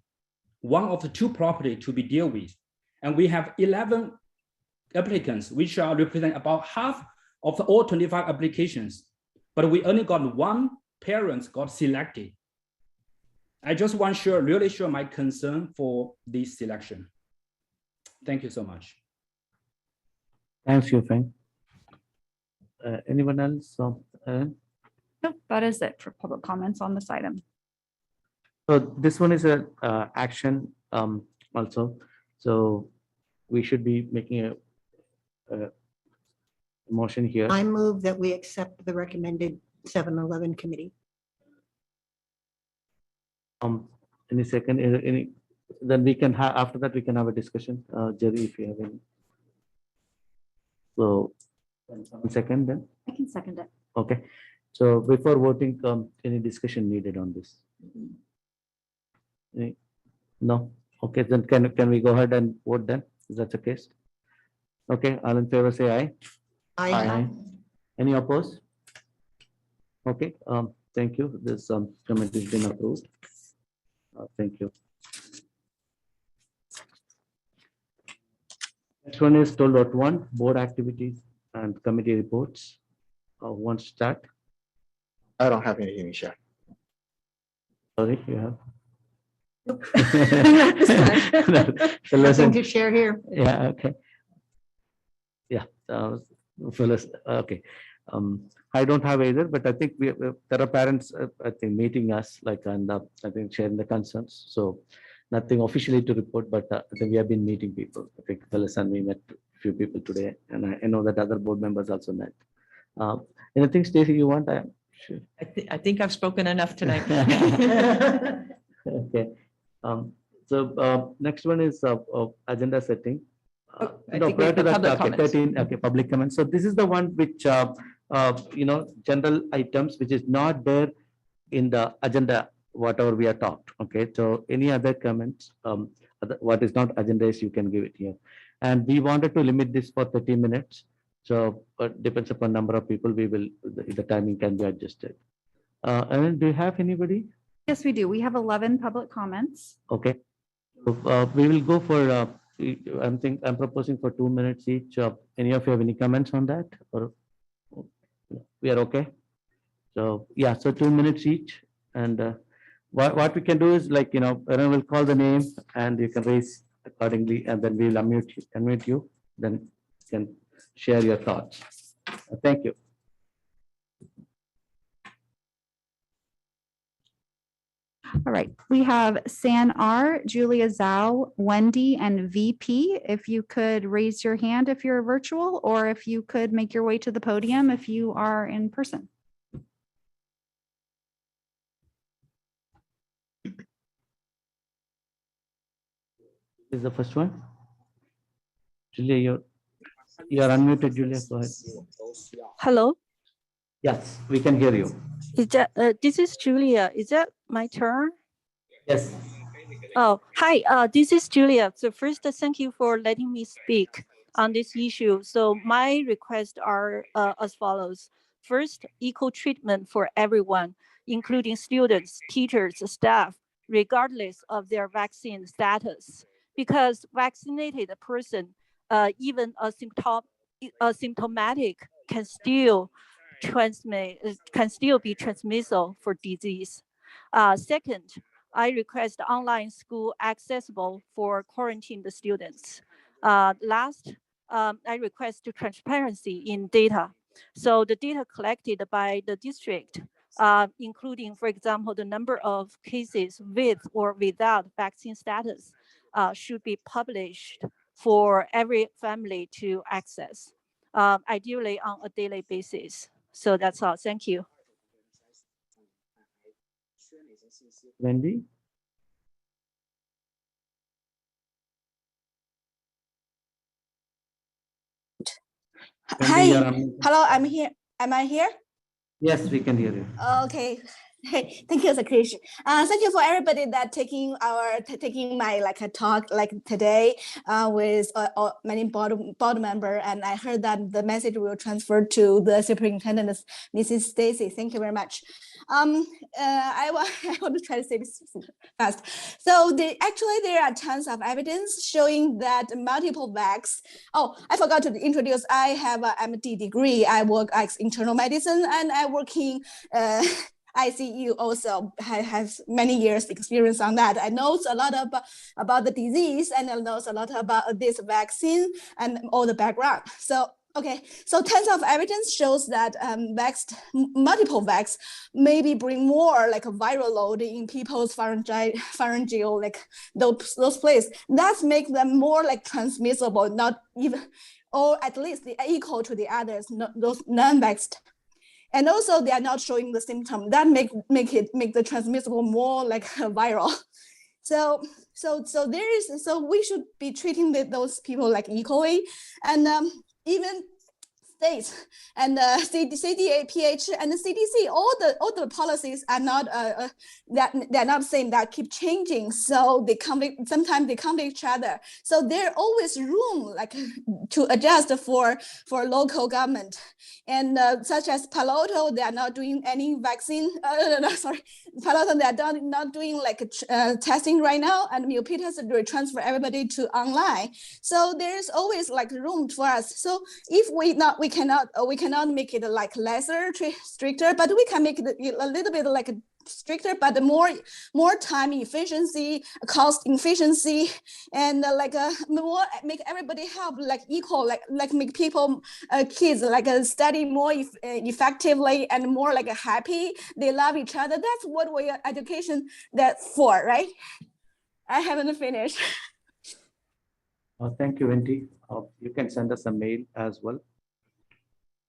one of the two property to be dealt with, and we have 11 applicants, which are represent about half of the all 25 applications, but we only got one parent got selected. I just want to really share my concern for this selection. Thank you so much. Thanks, Yufeng. Anyone else? Nope, that is it for public comments on this item. So this one is a action also. So we should be making a motion here. I move that we accept the recommended 7-Eleven committee. Any second, any, then we can have, after that, we can have a discussion. Jerry, if you have any. So, 1 second then. I can second it. Okay. So before voting, any discussion needed on this? No? Okay, then can we go ahead and vote then? Is that the case? Okay, all in favor, say aye. Aye. Any opposed? Okay, thank you. This comment has been approved. Thank you. Next one is 12.1, board activities and committee reports. Want to start? I don't have anything to share. Sorry, you have? So Nothing listen, to share here. yeah, okay. Yeah, Phyllis, okay. I don't have either, but I think there are parents, I think, meeting us, like, and I think sharing the concerns. So nothing officially to report, but I think we have been meeting people. I think Phyllis and we met a few people today, and I know that other board members also met. Anything, Stacy, you want? I'm sure. I think I've spoken enough tonight. Okay. So next one is agenda setting. I No, think we prior have to the that, public okay, comments. 13, okay, public comments. So this is the one which, general items, which is not there in the agenda, whatever we are talked. Okay, so any other comments, what is not agenda is you can give it here. And we wanted to limit this for 30 minutes. So depends upon number of people, we will, the timing can be adjusted. And do you have anybody? Yes, we do. We have 11 public comments. Okay. So, we will go for, I'm proposing for 2 minutes each. Any of you have any comments on that, or we are okay? So, yeah, so 2 minutes each. And what we can do is, like, everyone will call the name and you can raise accordingly, and then we'll unmute you, then you can share your thoughts. Thank you. All right, we have San R, Julia Zhao, Wendy, and VP. If you could raise your hand if you're virtual, or if you could make your way to the podium if you are in person. This is the first one. Julia, you're unmuted, Julia, go ahead. Hello, Yes, we can hear you. is that this is Julia? Is that my turn? Yes. Oh, hi. This is Julia. So first, thank you for letting me speak on this issue. So my requests are as follows. First, equal treatment for everyone, including students, teachers, staff, regardless of their vaccine status. Because vaccinated person, even asymptomatic, can still be transmissible for disease. Second, I request online school accessible for quarantined students. Last, I request transparency in data. So the data collected by the district, including, for example, the number of cases with or without vaccine status, should be published for every family to access, ideally on a daily basis. So that's all. Thank you. Wendy? Hi, you're on- hello, I'm here. Am I here? Yes, we can hear you. Okay. Hey, thank you, Sakrish. Thank you for everybody that taking my like a talk like today with many board member, and I heard that the message will transfer to the superintendent, Mrs. Stacy. Thank you very much. I want to try to say this fast. So actually there are tons of evidence showing that multiple vax. Oh, I forgot to introduce. I have a MD degree. I work as internal medicine, and I work in ICU also has many years experience on that. I know a lot about the disease, and I know a lot about this vaccine and all the background. So okay, so tons of evidence shows that multiple vax maybe bring more like a viral load in people's pharyngeal, like those places. That make them more like transmissible, not even, or at least equal to the others, those non-vaxxed. And also they are not showing the symptom that make the transmissible more like viral. So we should be treating those people like equally, and even states and CDA, PH, and the CDC, all the policies are not they're not same. That keep changing. So sometimes they conflict each other. So there always room like to adjust for local government, and such as Palo Alto, they are not doing any vaccine. Sorry, Palo Alto, they are not doing like testing right now, and Milpitas will transfer everybody to online. So there's always like room for us. So if we cannot make it like lesser stricter, but we can make it a little bit like stricter, but more time efficiency, cost efficiency, and more make everybody help like equal, like make people kids like study more effectively and more like happy. They love each other. That's what we are education that for, right? I haven't finished. Thank you, Wendy. You can send us a mail as well.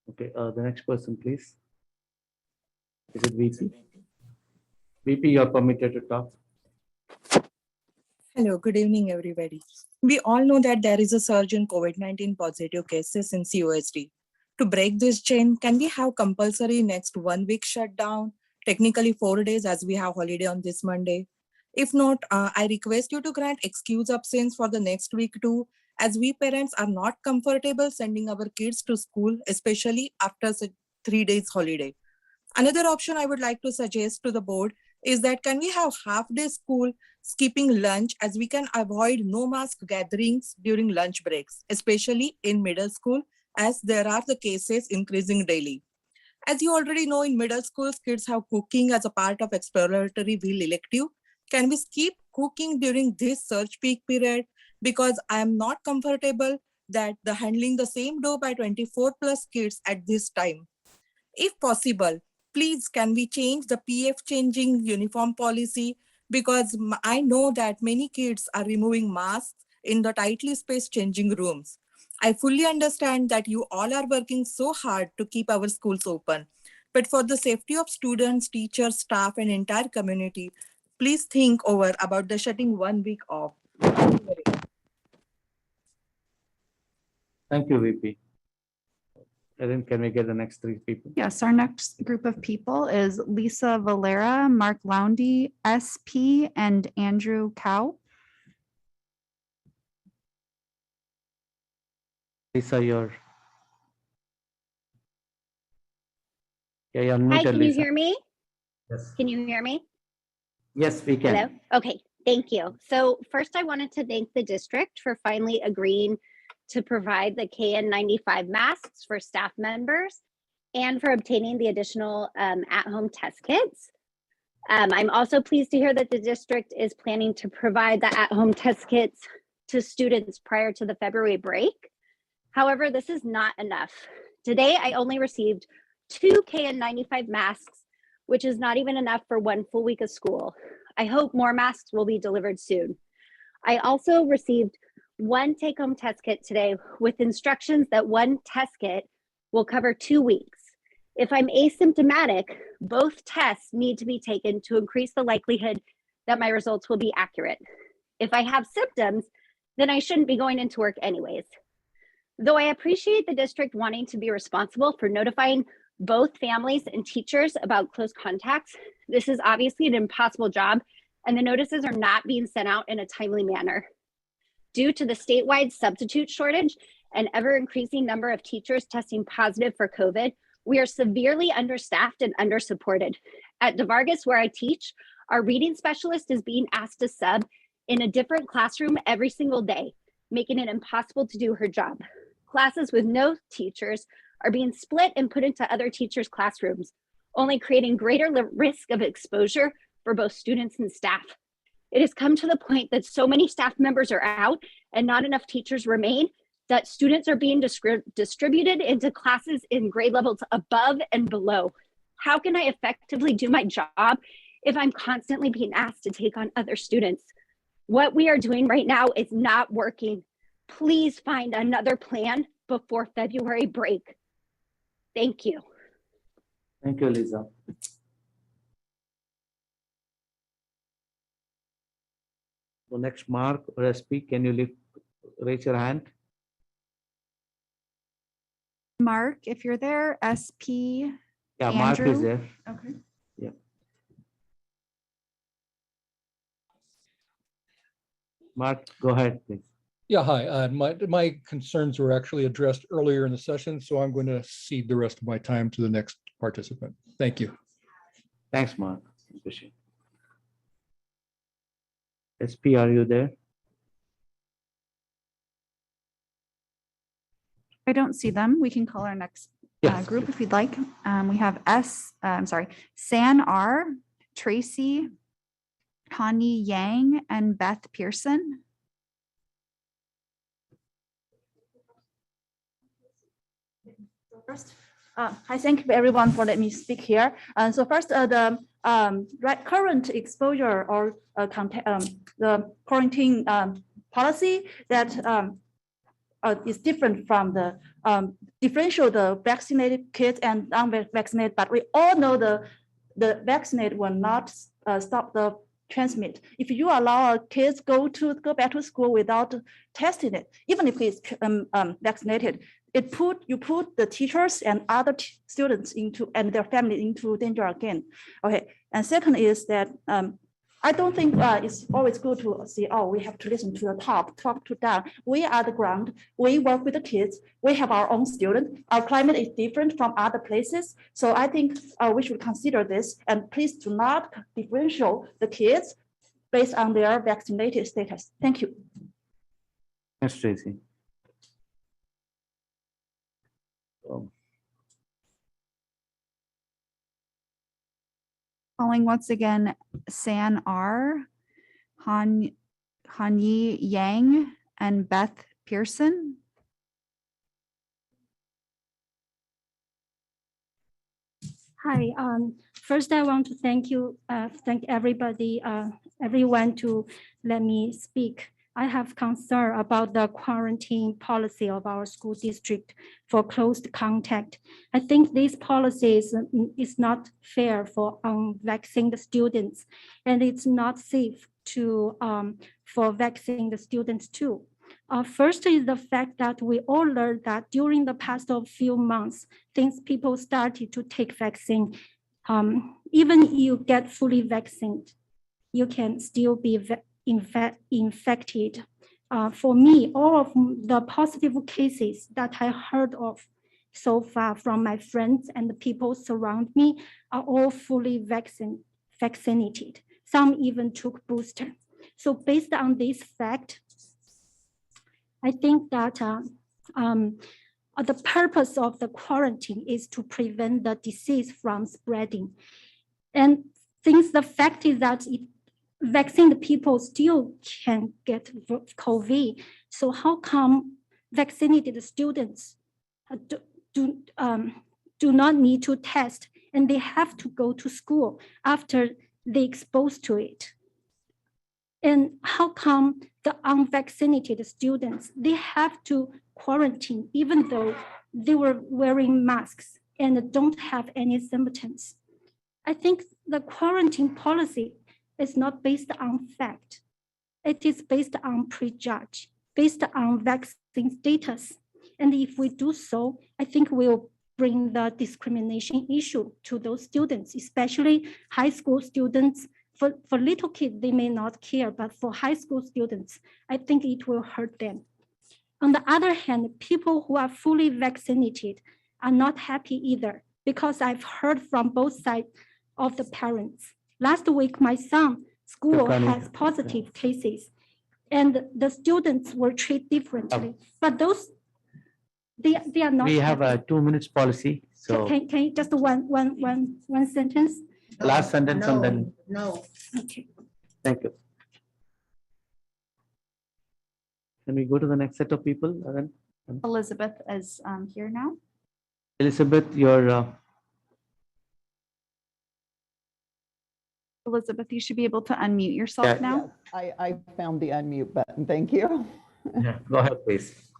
Okay, the next person, please. Is it VP? VP, you're permitted to talk. Hello, good evening, everybody. We all know that there is a surge in COVID-19 positive cases in CUSD. To break this chain, can we have compulsory next 1 week shutdown? Technically 4 days, as we have holiday on this Monday. If not, I request you to grant excuse absence for the next week too, as we parents are not comfortable sending our kids to school, especially after 3 days holiday. Another option I would like to suggest to the board is that can we have half-day school skipping lunch, as we can avoid no mask gatherings during lunch breaks, especially in middle school, as there are the cases increasing daily. As you already know, in middle schools, kids have cooking as a part of exploratory wheel elective. Can we skip cooking during this surge peak period? Because I am not comfortable that the handling the same dough by 24 plus kids at this time. If possible, please can we change the PF changing uniform policy, because I know that many kids are removing masks in the tightly spaced changing rooms. I fully understand that you all are working so hard to keep our schools open, but for the safety of students, teachers, staff, and entire community, please think over about the shutting 1 week off. Thank you, VP. Erin, can we get the next 3 people? Yes, our next group of people is Lisa Valera, Mark Lowndy, SP, and Andrew Cow. Lisa, you're Hi, unmuted, can you Lisa. hear me? Yes. Can you hear me? Yes, we can. Hello? Okay, thank you. So first I wanted to thank the district for finally agreeing to provide the KN95 masks for staff members and for obtaining the additional at-home test kits. I'm also pleased to hear that the district is planning to provide the at-home test kits to students prior to the February break. However, this is not enough. Today, I only received 2 KN95 masks, which is not even enough for 1 full week of school. I hope more masks will be delivered soon. I also received one take-home test kit today with instructions that one test kit will cover 2 weeks. If I'm asymptomatic, both tests need to be taken to increase the likelihood that my results will be accurate. If I have symptoms, then I shouldn't be going into work anyways. Though I appreciate the district wanting to be responsible for notifying both families and teachers about close contacts, this is obviously an impossible job, and the notices are not being sent out in a timely manner. Due to the statewide substitute shortage and ever increasing number of teachers testing positive for COVID, we are severely understaffed and undersupported. At DeVargas, where I teach, our reading specialist is being asked to sub in a different classroom every single day, making it impossible to do her job. Classes with no teachers are being split and put into other teachers' classrooms, only creating greater risk of exposure for both students and staff. It has come to the point that so many staff members are out and not enough teachers remain that students are being distributed into classes in grade levels above and below. How can I effectively do my job if I'm constantly being asked to take on other students? What we are doing right now is not working. Please find another plan before February break. Thank you. Thank you, Lisa. So next, Mark or SP, can you raise your hand? Mark, if you're there, SP. Yeah, Mark is Andrew. there. Okay. Yeah. Mark, go ahead, please. Yeah, hi. My concerns were actually addressed earlier in the session, so I'm going to cede the rest of my time to the next participant. Thank you. Thanks, Mark. Appreciate it. SP, are you there? I don't see them. We can call our next Yes, group if you'd like. We have San R, Tracy, Connie Yang, and Beth Pearson. First, I thank everyone for letting me speak here. So first, the current exposure or the quarantine policy that is different from the differential the vaccinated kids and unvaccinated, but we all know the vaccinated will not stop the transmit. If you allow kids go back to school without testing it, even if it's vaccinated, you put the teachers and other students into and their family into danger again. Okay, and second is that I don't think it's always good to say, oh, we have to listen to the top to down. We are the ground. We work with the kids. We have our own students. Our climate is different from other places. So I think we should consider this, and please do not differentiate the kids based on their vaccinated status. Thank you. Thanks, Tracy. Calling once again, San R, Hanyi Yang, and Beth Pearson. Hi, first I want to thank everybody, everyone to let me speak. I have concern about the quarantine policy of our school district for close contact. I think this policy is not fair for unvaccinated students, and it's not safe for vaccinating the students too. First is the fact that we all learned that during the past few months, since people started to take vaccine, even you get fully vaccinated, you can still be infected. For me, all of the positive cases that I heard of so far from my friends and the people surround me are all fully vaccinated. Some even took booster. So based on this fact, I think that the purpose of the quarantine is to prevent the disease from spreading. And since the fact is that vaccinated people still can get COVID, so how come vaccinated students do not need to test and they have to go to school after they exposed to it? And how come the unvaccinated students, they have to quarantine even though they were wearing masks and don't have any symptoms? I think the quarantine policy is not based on fact. It is based on prejudge, based on vaccine status. And if we do so, I think we'll bring the discrimination issue to those students, especially high school students. For little kids, they may not care, but for high school students, I think it will hurt them. On the other hand, people who are fully vaccinated are not happy either, because I've heard from both sides of the parents. Last week, my son school has positive cases, and the students were treated differently. But those, they are not. We have a happy. 2 minutes policy, so Can you just one sentence? last sentence and then, No. Okay. thank you. Can we go to the next set of people? Then Elizabeth is here now. Elizabeth, your Elizabeth, you should be able to unmute yourself Yeah. now. I found the unmute button. Thank you. yeah, go ahead, please.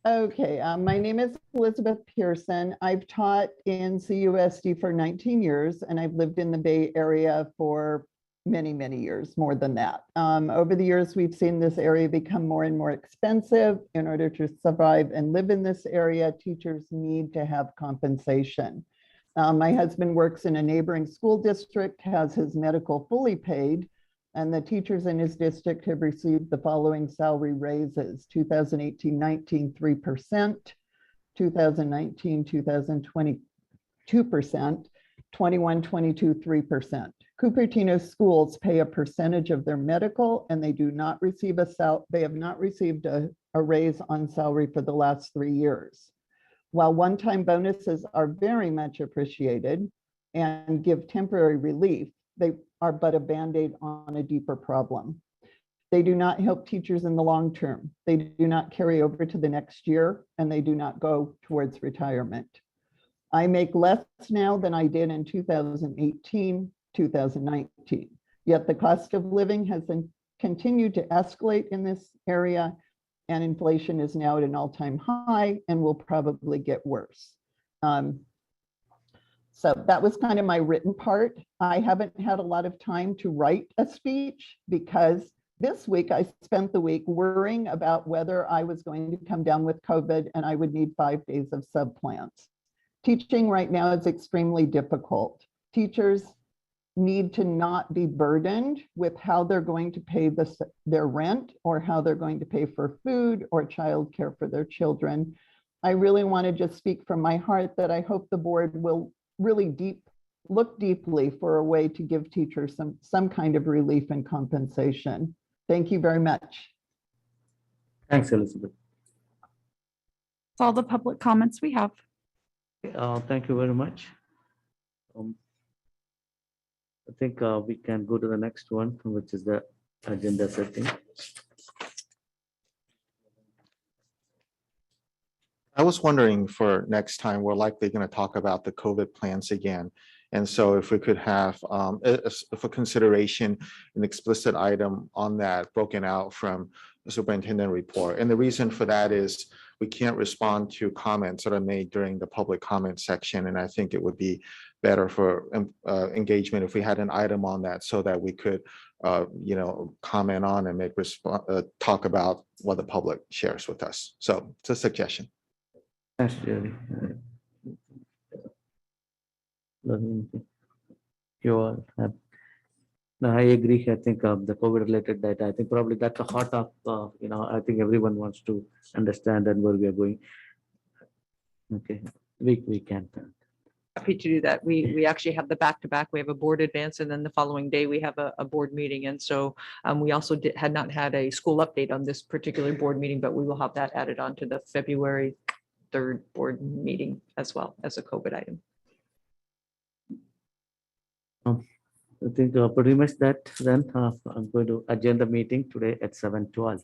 Okay, my name is Elizabeth Pearson. I've taught in CUSD for 19 years, and I've lived in the Bay Area for many, many years, more than that. Over the years, we've seen this area become more and more expensive. In order to survive and live in this area, teachers need to have compensation. My husband works in a neighboring school district, has his medical fully paid, and the teachers in his district have received the following salary raises: 2018-19, 3%, 2019-2020, 2%, 21-22, 3%. Cupertino schools pay a percentage of their medical, and they do not receive they have not received a raise on salary for the last 3 years. While one-time bonuses are very much appreciated and give temporary relief, they are but a Band-Aid on a deeper problem. They do not help teachers in the long term. They do not carry over to the next year, and they do not go towards retirement. I make less now than I did in 2018, 2019, yet the cost of living has continued to escalate in this area, and inflation is now at an all-time high and will probably get worse. So that was kind of my written part. I haven't had a lot of time to write a speech because this week I spent the week worrying about whether I was going to come down with COVID and I would need 5 days of subplants. Teaching right now is extremely difficult. Teachers need to not be burdened with how they're going to pay their rent or how they're going to pay for food or childcare for their children. I really want to just speak from my heart that I hope the board will really look deeply for a way to give teachers some kind of relief and compensation. Thank you very much. Thanks, Elizabeth. That's all the public comments we have. Thank you very much. I think we can go to the next one, which is the agenda setting. I was wondering for next time, we're likely going to talk about the COVID plans again. And so if we could have, for consideration, an explicit item on that broken out from the superintendent report. And the reason for that is we can't respond to comments that are made during the public comment section. And I think it would be better for engagement if we had an item on that so that we could, comment on and make talk about what the public shares with us. So it's a suggestion. Thanks, Jerry. You all have. No, I agree. I think the COVID-related data, I think probably that's a heart of, I think everyone wants to understand and where we are going. Okay, we can. Happy to do that. We actually have the back-to-back. We have a board advance, and then the following day we have a board meeting. And so we also had not had a school update on this particular board meeting, but we will have that added on to the February 3rd board meeting as well as a COVID item. I think pretty much that then I'm going to adjourn the meeting today at 7:12.